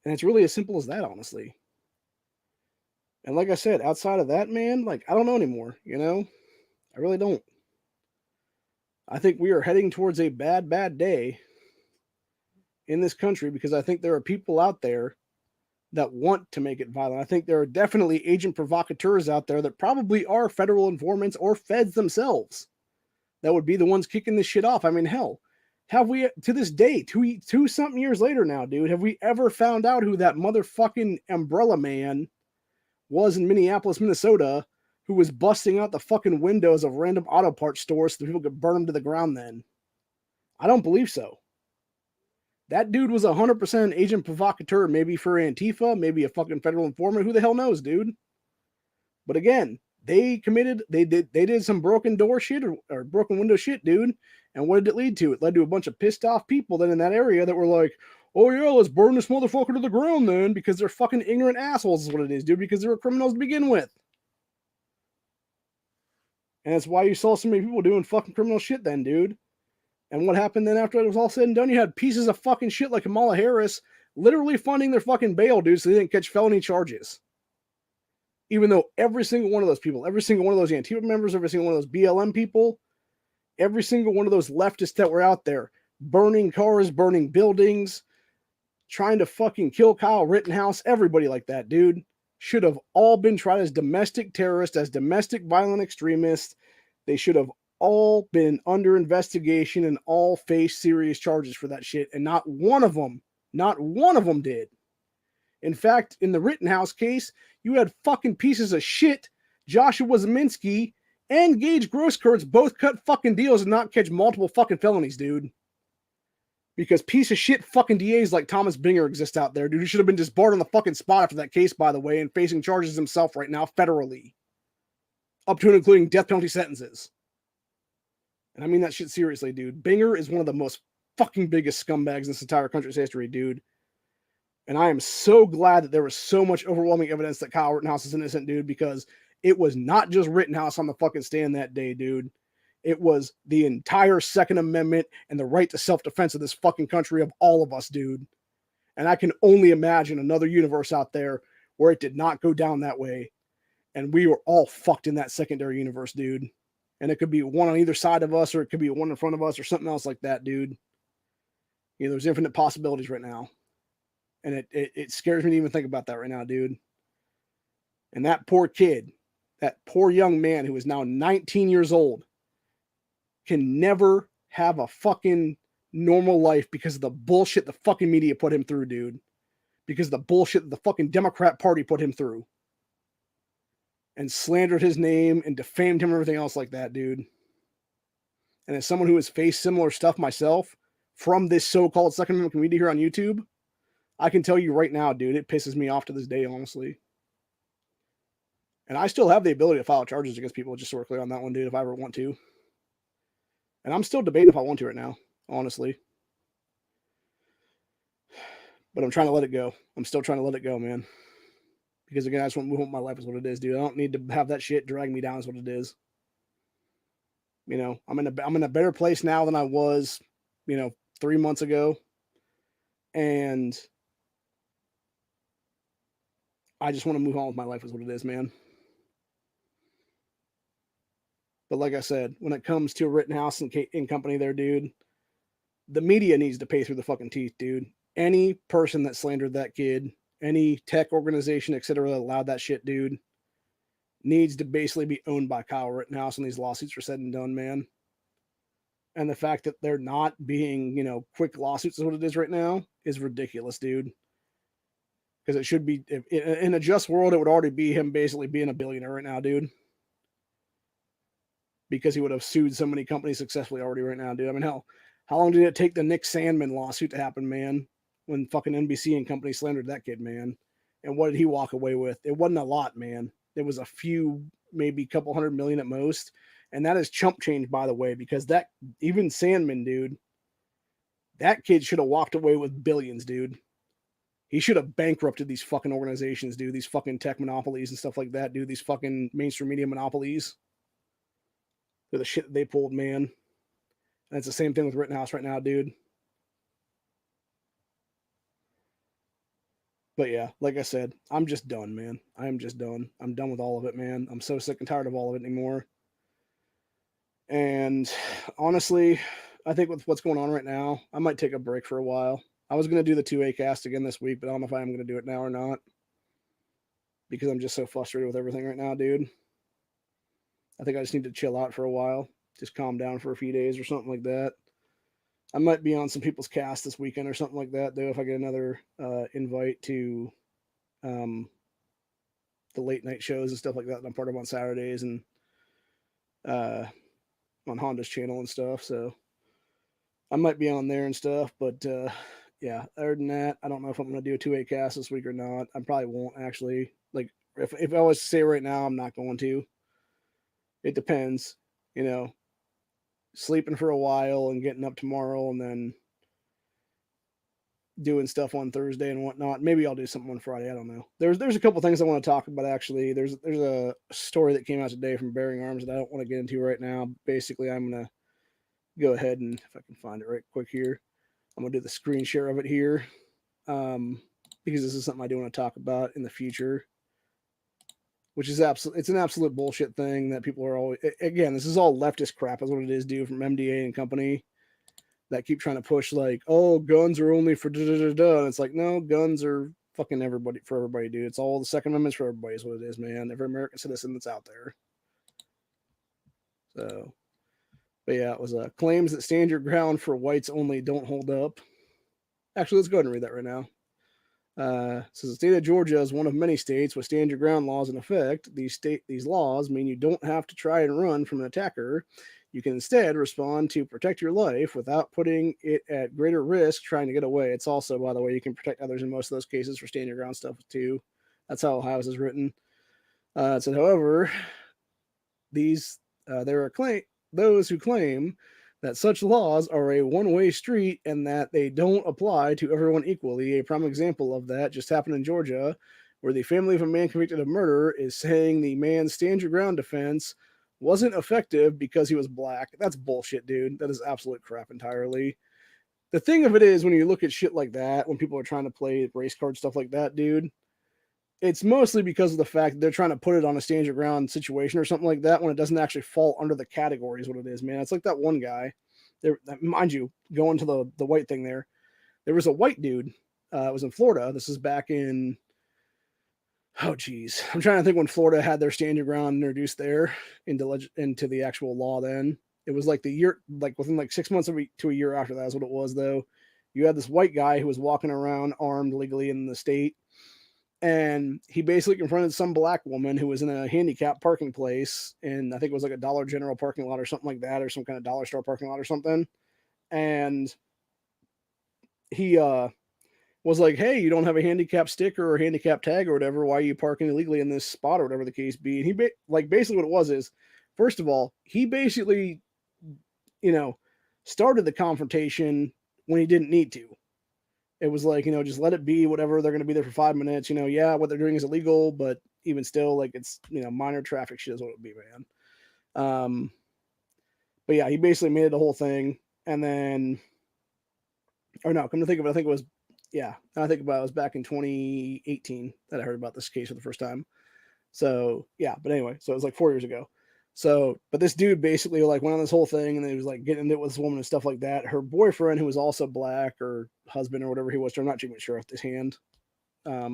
And it's really as simple as that, honestly. And like I said, outside of that, man, like, I don't know anymore, I really don't. I think we are heading towards a bad, bad day in this country, because I think there are people out there that want to make it violent. I think there are definitely agent provocateurs out there that probably are federal informants or feds themselves that would be the ones kicking this shit off. I mean, hell, have we, to this day, two something years later now, dude, have we ever found out who that motherfucking umbrella man was in Minneapolis, Minnesota, who was busting out the fucking windows of random auto parts stores so people could burn them to the ground then? I don't believe so. That dude was 100% agent provocateur, maybe for Antifa, maybe a fucking federal informant. Who the hell knows, dude? But again, they did some broken door shit or broken window shit, dude. And what did it lead to? It led to a bunch of pissed off people then in that area that were like, oh yeah, let's burn this motherfucker to the ground then, because they're fucking ignorant assholes is what it is, dude, because they were criminals to begin with. And that's why you saw so many people doing fucking criminal shit then, dude. And what happened then after it was all said and done? You had pieces of fucking shit like Kamala Harris literally funding their fucking bail, dude, so they didn't catch felony charges. Even though every single one of those people, every single one of those Antifa members, every single one of those BLM people, every single one of those leftists that were out there burning cars, burning buildings, trying to fucking kill Kyle Rittenhouse, everybody like that, dude, should have all been tried as domestic terrorists, as domestic violent extremists. They should have all been under investigation and all faced serious charges for that shit. And not one of them did. In fact, in the Rittenhouse case, you had fucking pieces of shit, Joshua Zeminski and Gage Grosskreutz both cut fucking deals and not catch multiple fucking felonies, dude. Because piece of shit fucking DAs like Thomas Binger exist out there, dude. He should have been disbarred on the fucking spot after that case, by the way, and facing charges himself right now federally. Up to and including death penalty sentences. And I mean that shit seriously, dude. Binger is one of the most fucking biggest scumbags in this entire country's history, dude. And I am so glad that there was so much overwhelming evidence that Kyle Rittenhouse is innocent, dude, because it was not just Rittenhouse on the fucking stand that day, dude. It was the entire Second Amendment and the right to self-defense of this fucking country, of all of us, dude. And I can only imagine another universe out there where it did not go down that way. And we were all fucked in that secondary universe, dude. And it could be one on either side of us, or it could be one in front of us, or something else like that, dude. You know, there's infinite possibilities right now. And it scares me to even think about that right now, dude. And that poor kid, that poor young man who is now 19 years old, can never have a fucking normal life because of the bullshit the fucking media put him through, dude. Because of the bullshit that the fucking Democrat Party put him through. And slandered his name and defamed him and everything else like that, dude. And as someone who has faced similar stuff myself from this so-called Second Amendment community here on YouTube, I can tell you right now, dude, it pisses me off to this day, honestly. And I still have the ability to file charges against people, just so we're clear on that one, dude, if I ever want to. And I'm still debating if I want to right now, honestly. But I'm trying to let it go. I'm still trying to let it go, man. Because again, I just want to move on. My life is what it is, dude. I don't need to have that shit drag me down is what it is. You know, I'm in a better place now than I was, 3 months ago. And I just want to move on with my life is what it is, man. But like I said, when it comes to Rittenhouse and company there, dude, the media needs to pay through the fucking teeth, dude. Any person that slandered that kid, any tech organization, etc., that allowed that shit, dude, needs to basically be owned by Kyle Rittenhouse when these lawsuits are said and done, man. And the fact that they're not being, quick lawsuits is what it is right now is ridiculous, dude. Because it should be, in a just world, it would already be him basically being a billionaire right now, dude. Because he would have sued so many companies successfully already right now, dude. I mean, hell, how long did it take the Nick Sandman lawsuit to happen, man? When fucking NBC and company slandered that kid, man. And what did he walk away with? It wasn't a lot, man. It was a few, maybe a couple $100 million at most. And that is chump change, by the way, because that, even Sandman, dude, that kid should have walked away with billions, dude. He should have bankrupted these fucking organizations, dude. These fucking tech monopolies and stuff like that, dude. These fucking mainstream media monopolies. They're the shit that they pulled, man. And it's the same thing with Rittenhouse right now, dude. But yeah, like I said, I'm just done, man. I am just done. I'm done with all of it, man. I'm so sick and tired of all of it anymore. And honestly, I think with what's going on right now, I might take a break for a while. I was going to do the 2A cast again this week, but I don't know if I am going to do it now or not. Because I'm just so frustrated with everything right now, dude. I think I just need to chill out for a while. Just calm down for a few days or something like that. I might be on some people's cast this weekend or something like that, though, if I get another invite to the late night shows and stuff like that. I'm part of on Saturdays and on Honda's channel and stuff. So I might be on there and stuff. But yeah, other than that, I don't know if I'm going to do a 2A cast this week or not. I probably won't, actually. Like, if I was to say right now, I'm not going to. It depends, sleeping for a while and getting up tomorrow and then doing stuff on Thursday and whatnot. Maybe I'll do something on Friday. I don't know. There's a couple things I want to talk about, actually. There's a story that came out today from Bearing Arms that I don't want to get into right now. Basically, I'm going to go ahead and, if I can find it right quick here, I'm going to do the screen share of it here because this is something I do want to talk about in the future. Which is it's an absolute bullshit thing that people are always, again, this is all leftist crap is what it is, dude, from MDA and company that keep trying to push like, oh, guns are only for da-da-da-da. And it's like, no, guns are fucking for everybody, dude. It's all the Second Amendment's for everybody is what it is, man. Every American citizen that's out there. So, but yeah, it was claims that stand your ground for whites only don't hold up. Actually, let's go ahead and read that right now. So the state of Georgia is one of many states with stand your ground laws in effect. These laws mean you don't have to try and run from an attacker. You can instead respond to protect your life without putting it at greater risk trying to get away. It's also, by the way, you can protect others in most of those cases for stand your ground stuff too. That's how Ohio's is written. It said, however, there are those who claim that such laws are a one-way street and that they don't apply to everyone equally. A prime example of that just happened in Georgia, where the family of a man convicted of murder is saying the man's stand your ground defense wasn't effective because he was black. That's bullshit, dude. That is absolute crap entirely. The thing of it is, when you look at shit like that, when people are trying to play race card stuff like that, dude, it's mostly because of the fact that they're trying to put it on a stand your ground situation or something like that when it doesn't actually fall under the category is what it is, man. It's like that one guy there, mind you, going to the white thing there. There was a white dude. It was in Florida. This is back in, oh geez, I'm trying to think when Florida had their stand your ground introduced there into the actual law. Then it was like the year, like within like 6 months to a year after that is what it was though. You had this white guy who was walking around armed legally in the state, and he basically confronted some black woman who was in a handicap parking place, and I think it was like a Dollar General parking lot or something like that, or some kind of dollar store parking lot or something. And he was like, "Hey, you don't have a handicap sticker or handicap tag or whatever. Why are you parking illegally in this spot or whatever the case be?" And like basically what it was is, first of all, he basically, you know, started the confrontation when he didn't need to. It was like, just let it be, whatever. They're going to be there for 5 minutes. Yeah, what they're doing is illegal, but even still, like it's, minor traffic shit is what it would be, man. But yeah, he basically made it the whole thing. And then, or no, come to think of it, I think it was, yeah, I think about it, was back in 2018 that I heard about this case for the first time. So yeah, but anyway, so it was like 4 years ago. So, but this dude basically like went on this whole thing, and he was like getting into it with this woman and stuff like that. Her boyfriend, who was also black, or husband or whatever he was, I'm not even sure off his hand. I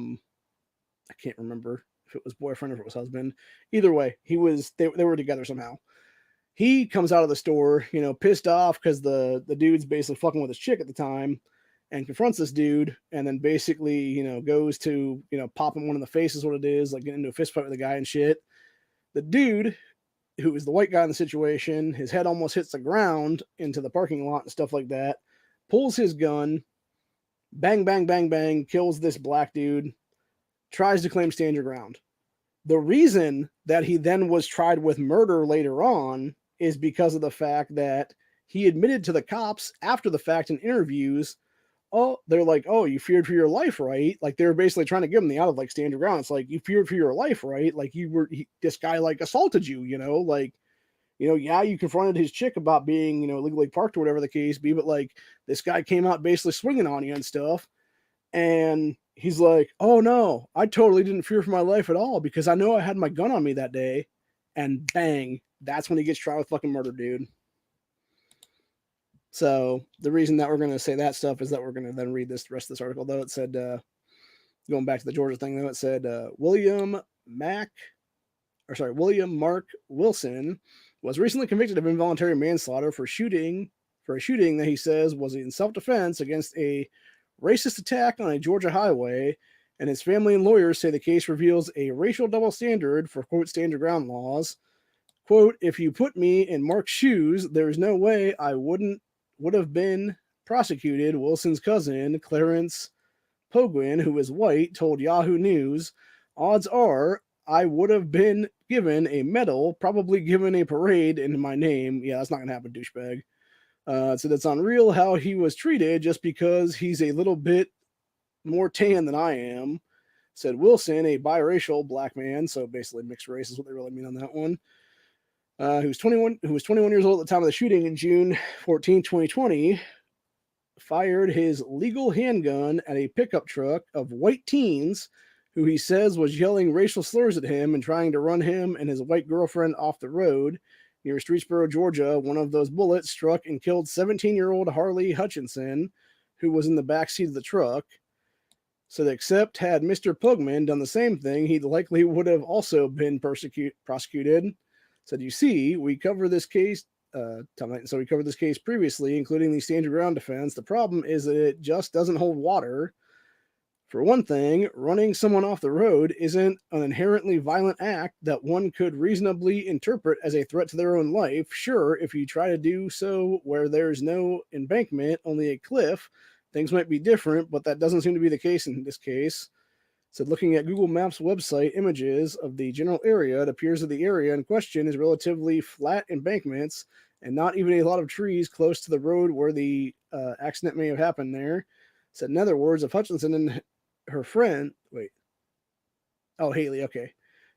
can't remember if it was boyfriend or if it was husband. Either way, they were together somehow. He comes out of the store, pissed off because the dude's basically fucking with his chick at the time, and confronts this dude, and then basically, goes to, pop him one in the face is what it is, like getting into a fist fight with the guy and shit. The dude, who is the white guy in the situation, his head almost hits the ground into the parking lot and stuff like that, pulls his gun, bang, bang, bang, bang, kills this black dude, tries to claim stand your ground. The reason that he then was tried with murder later on is because of the fact that he admitted to the cops after the fact in interviews. Oh, they're like, "Oh, you feared for your life, right?" Like they were basically trying to give him the out of like stand your ground. It's like, you feared for your life, right? Like this guy like assaulted you, like, yeah, you confronted his chick about being, illegally parked or whatever the case be, but like this guy came out basically swinging on you and stuff. And he's like, "Oh no, I totally didn't fear for my life at all because I know I had my gun on me that day." And bang, that's when he gets tried with fucking murder, dude. So the reason that we're going to say that stuff is that we're going to then read this rest of this article, though. It said, going back to the Georgia thing, though, it said William Mark Wilson was recently convicted of involuntary manslaughter for a shooting that he says was in self-defense against a racist attack on a Georgia highway, and his family and lawyers say the case reveals a racial double standard for, quote, stand your ground laws. Quote, "If you put me in Mark's shoes, there's no way I would have been prosecuted," Wilson's cousin, Clarence Pogwin, who is white, told Yahoo News. "Odds are I would have been given a medal, probably given a parade in my name." Yeah, that's not going to happen, douchebag. So that's unreal how he was treated just because he's a little bit more tan than I am, said Wilson, a biracial black man. So basically mixed race is what they really mean on that one. Who was 21 years old at the time of the shooting in June 14, 2020, fired his legal handgun at a pickup truck of white teens who he says was yelling racial slurs at him and trying to run him and his white girlfriend off the road. Near Streetsboro, Georgia, one of those bullets struck and killed 17-year-old Harley Hutchinson, who was in the backseat of the truck. So, except had Mr. Pugman done the same thing, he likely would have also been prosecuted. Said, "You see, we covered this case. So we covered this case previously, including the stand your ground defense. The problem is that it just doesn't hold water. For one thing, running someone off the road isn't an inherently violent act that one could reasonably interpret as a threat to their own life. Sure, if you try to do so where there's no embankment, only a cliff, things might be different, but that doesn't seem to be the case in this case." Said, looking at Google Maps website images of the general area, it appears that the area in question is relatively flat embankments and not even a lot of trees close to the road where the accident may have happened there. Said, in other words, if Hutchinson and her friend, Haley, okay.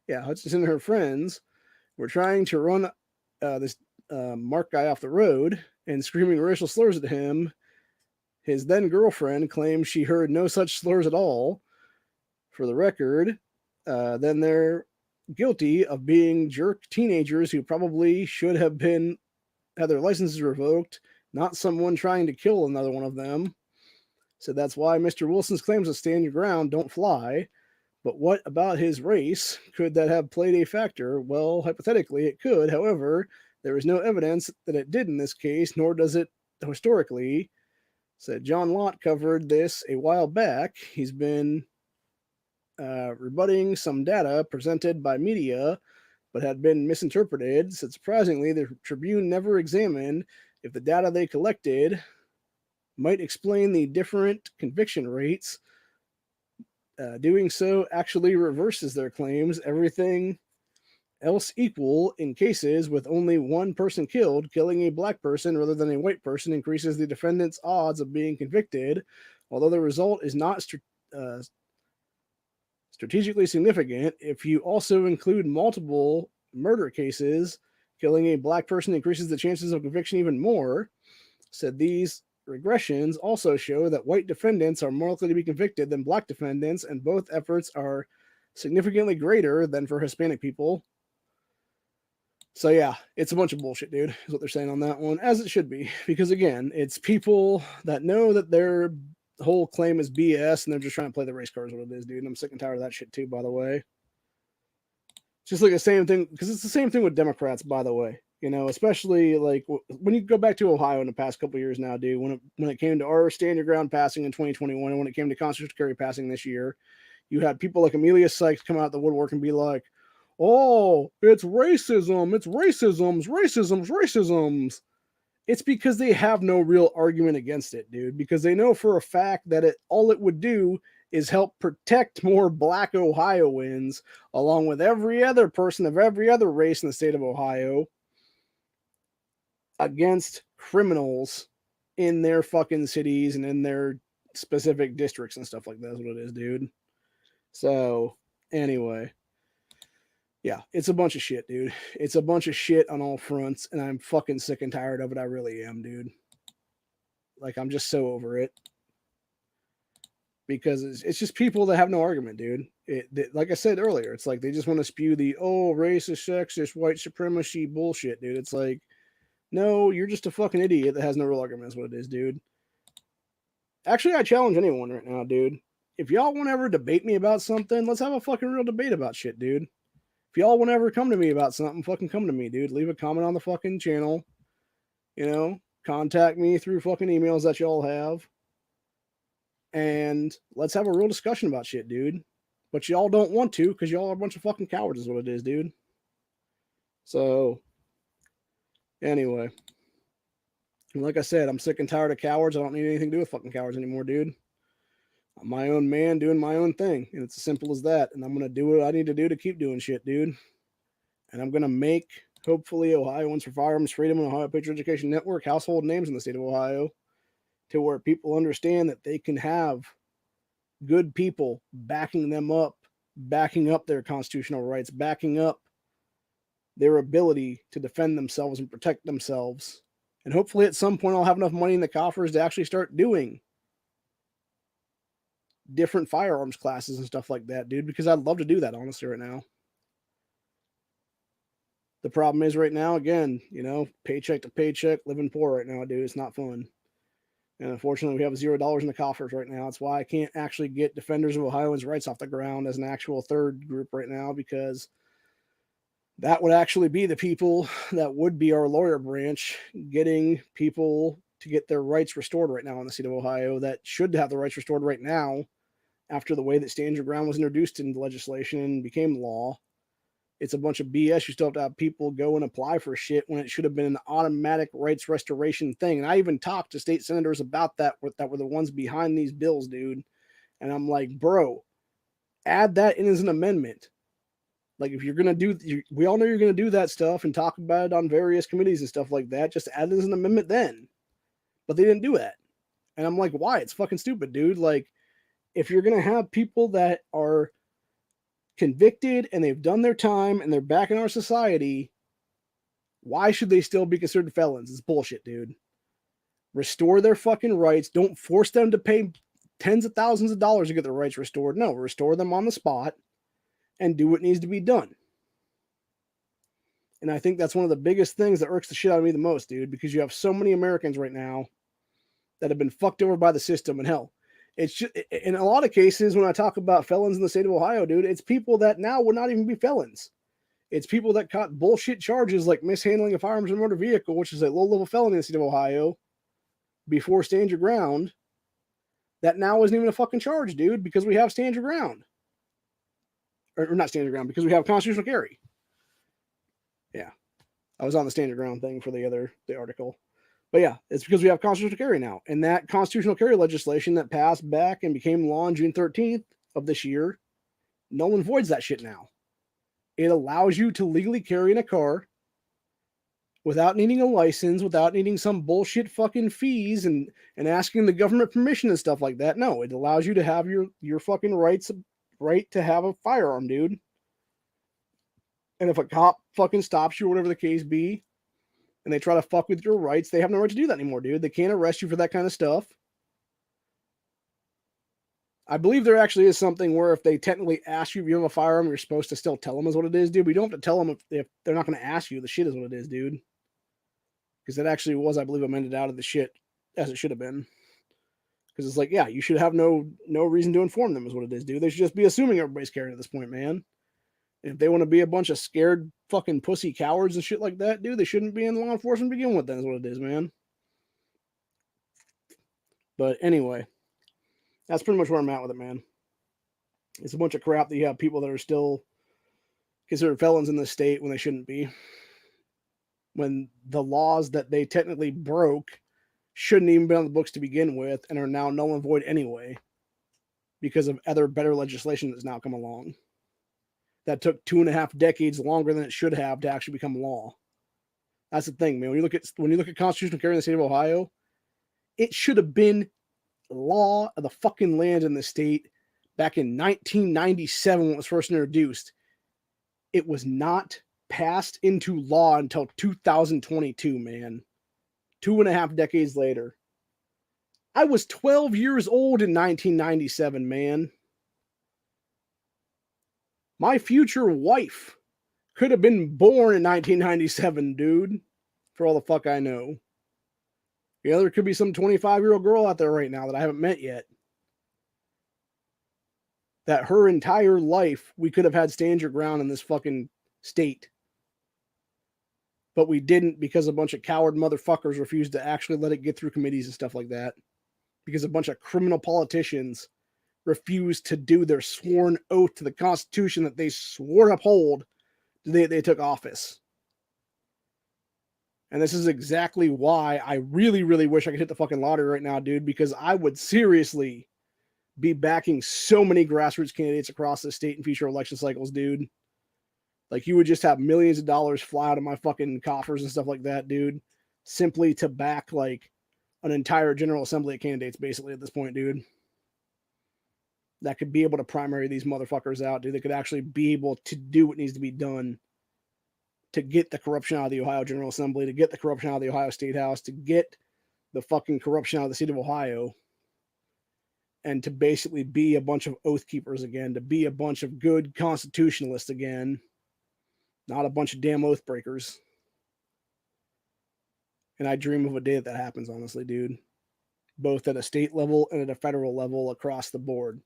Yeah, Hutchinson and her friends were trying to run this Mark guy off the road and screaming racial slurs at him. His then girlfriend claims she heard no such slurs at all. For the record, then they're guilty of being jerk teenagers who probably should have been had their licenses revoked, not someone trying to kill another one of them. So that's why Mr. Wilson's claims of stand your ground don't fly. But what about his race? Could that have played a factor? Well, hypothetically, it could. However, there is no evidence that it did in this case, nor does it historically. Said John Lott covered this a while back. He's been rebutting some data presented by media, but had been misinterpreted. Said surprisingly, the Tribune never examined if the data they collected might explain the different conviction rates. Doing so actually reverses their claims. Everything else equal, in cases with only one person killed, killing a black person rather than a white person increases the defendant's odds of being convicted. Although the result is not strategically significant, if you also include multiple murder cases, killing a black person increases the chances of conviction even more. Said these regressions also show that white defendants are more likely to be convicted than black defendants, and both efforts are significantly greater than for Hispanic people. So yeah, it's a bunch of bullshit, dude, is what they're saying on that one, as it should be. Because again, it's people that know that their whole claim is BS and they're just trying to play the race card is what it is, dude. And I'm sick and tired of that shit too, by the way. It's just like the same thing, because it's the same thing with Democrats, by the way. You know, especially like when you go back to Ohio in the past couple of years now, dude, when it came to our stand your ground passing in 2021 and when it came to constitutional carry passing this year, you had people like Amelia Sykes come out of the woodwork and be like, oh, it's racism, it's racisms. It's because they have no real argument against it, dude, because they know for a fact that all it would do is help protect more black Ohioans along with every other person of every other race in the state of Ohio against criminals in their fucking cities and in their specific districts and stuff like that. That's what it is, dude. So anyway, yeah, it's a bunch of shit, dude. It's a bunch of shit on all fronts, and I'm fucking sick and tired of it. I really am, dude. Like, I'm just so over it. Because it's just people that have no argument, dude. Like I said earlier, it's like they just want to spew the, oh, racist, sexist, white supremacy bullshit, dude. It's like, no, you're just a fucking idiot that has no real argument, is what it is, dude. Actually, I challenge anyone right now, dude. If y'all want to ever debate me about something, let's have a fucking real debate about shit, dude. If y'all want to ever come to me about something, fucking come to me, dude. Leave a comment on the fucking channel. You know, contact me through fucking emails that y'all have. And let's have a real discussion about shit, dude. But y'all don't want to because y'all are a bunch of fucking cowards is what it is, dude. So, anyway. Like I said, I'm sick and tired of cowards. I don't need anything to do with fucking cowards anymore, dude. I'm my own man doing my own thing. And it's as simple as that. And I'm going to do what I need to do to keep doing shit, dude. And I'm going to make, hopefully, Ohioans for Firearms Freedom and Ohio Patriot Education Network household names in the state of Ohio to where people understand that they can have good people backing them up, backing up their constitutional rights, backing up their ability to defend themselves and protect themselves. And hopefully at some point I'll have enough money in the coffers to actually start doing different firearms classes and stuff like that, dude, because I'd love to do that, honestly, right now. The problem is right now, again, you know, paycheck to paycheck, living poor right now, dude. It's not fun. And unfortunately, we have $0 in the coffers right now. That's why I can't actually get Defenders of Ohioans' Rights off the ground as an actual third group right now, because that would actually be the people that would be our lawyer branch, getting people to get their rights restored right now in the state of Ohio that should have the rights restored right now after the way that Stand Your Ground was introduced into legislation and became law. It's a bunch of BS. You still have to have people go and apply for shit when it should have been an automatic rights restoration thing. And I even talked to state senators about that were the ones behind these bills, dude. And I'm like, bro, add that in as an amendment. Like, if you're going to do, we all know you're going to do that stuff and talk about it on various committees and stuff like that. Just add it as an amendment then. But they didn't do that. And I'm like, why? It's fucking stupid, dude. Like, if you're going to have people that are convicted and they've done their time and they're back in our society, why should they still be considered felons? It's bullshit, dude. Restore their fucking rights. Don't force them to pay tens of thousands of dollars to get their rights restored. No, restore them on the spot and do what needs to be done. And I think that's one of the biggest things that irks the shit out of me the most, dude, because you have so many Americans right now that have been fucked over by the system. And hell, it's just, in a lot of cases, when I talk about felons in the state of Ohio, dude, it's people that now would not even be felons. It's people that caught bullshit charges like mishandling of firearms in a motor vehicle, which is a low-level felony in the state of Ohio, before stand your ground. That now isn't even a fucking charge, dude, because we have stand your ground. Or not stand your ground, because we have constitutional carry. Yeah. I was on the stand your ground thing for the article. But yeah, it's because we have constitutional carry now. And that constitutional carry legislation that passed back and became law on June 13th of this year, no one voids that shit now. It allows you to legally carry in a car without needing a license, without needing some bullshit fucking fees and asking the government permission and stuff like that. No, it allows you to have your fucking right to have a firearm, dude. And if a cop fucking stops you or whatever the case be, and they try to fuck with your rights, they have no right to do that anymore, dude. They can't arrest you for that kind of stuff. I believe there actually is something where if they technically ask you if you have a firearm, you're supposed to still tell them is what it is, dude. But you don't have to tell them if they're not going to ask you. The shit is what it is, dude. Because that actually was, I believe, amended out of the shit as it should have been. Because it's like, yeah, you should have no reason to inform them is what it is, dude. They should just be assuming everybody's carrying at this point, man. And if they want to be a bunch of scared fucking pussy cowards and shit like that, dude, they shouldn't be in law enforcement to begin with, then is what it is, man. But anyway, that's pretty much where I'm at with it, man. It's a bunch of crap that you have people that are still considered felons in this state when they shouldn't be. When the laws that they technically broke shouldn't even be on the books to begin with and are now null and void anyway because of other better legislation that's now come along. That took 2.5 decades longer than it should have to actually become law. That's the thing, man. When you look at constitutional carry in the state of Ohio, it should have been law of the fucking land in the state back in 1997 when it was first introduced. It was not passed into law until 2022, man. 2.5 decades later. I was 12 years old in 1997, man. My future wife could have been born in 1997, dude. For all the fuck I know. You know, there could be some 25-year-old girl out there right now that I haven't met yet. That her entire life, we could have had stand your ground in this fucking state. But we didn't because a bunch of coward motherfuckers refused to actually let it get through committees and stuff like that. Because a bunch of criminal politicians refused to do their sworn oath to the Constitution that they swore to uphold they took office. And this is exactly why I really, really wish I could hit the fucking lottery right now, dude, because I would seriously be backing so many grassroots candidates across the state in future election cycles, dude. Like, you would just have millions of dollars fly out of my fucking coffers and stuff like that, dude, simply to back, like, an entire General Assembly of candidates, basically, at this point, dude. That could be able to primary these motherfuckers out, dude. That could actually be able to do what needs to be done to get the corruption out of the Ohio General Assembly, to get the corruption out of the Ohio State House, to get the fucking corruption out of the state of Ohio, and to basically be a bunch of oath keepers again, to be a bunch of good constitutionalists again, not a bunch of damn oath breakers. And I dream of a day that happens, honestly, dude. Both at a state level and at a federal level across the board.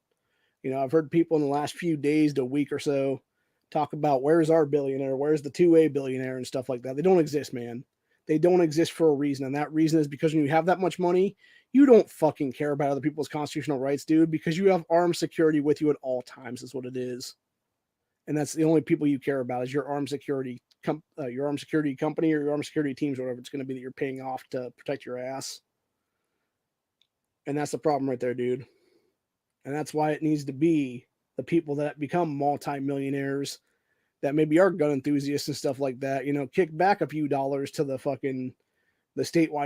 You know, I've heard people in the last few days to a week or so talk about where's our billionaire, where's the 2A billionaire and stuff like that. They don't exist, man. They don't exist for a reason. And that reason is because when you have that much money, you don't fucking care about other people's constitutional rights, dude, because you have armed security with you at all times is what it is. And that's the only people you care about is your armed security company or your armed security teams, or whatever it's going to be that you're paying off to protect your ass. And that's the problem right there, dude. And that's why it needs to be the people that become multimillionaires that maybe are gun enthusiasts and stuff like that, you know, kick back a few dollars to the statewide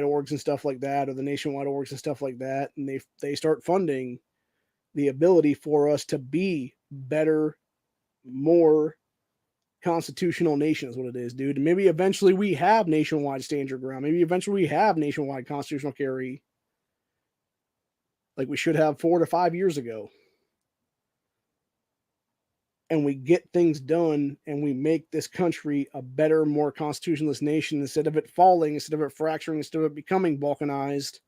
orgs and stuff like that, or the nationwide orgs and stuff like that. And they start funding the ability for us to be better, more constitutional nation is what it is, dude. And maybe eventually we have nationwide stand your ground. Maybe eventually we have nationwide constitutional carry like we should have 4 to 5 years ago. and we get things done and we make this country a better, more constitutionalist nation instead of it falling, instead of it fracturing, instead of it becoming balkanized.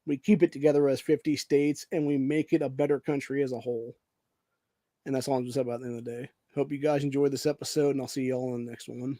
We keep it together as 50 states and we make it a better country as a whole. And that's all I'm just about at the end of the day. Hope you guys enjoyed this episode, and I'll see you all in the next one.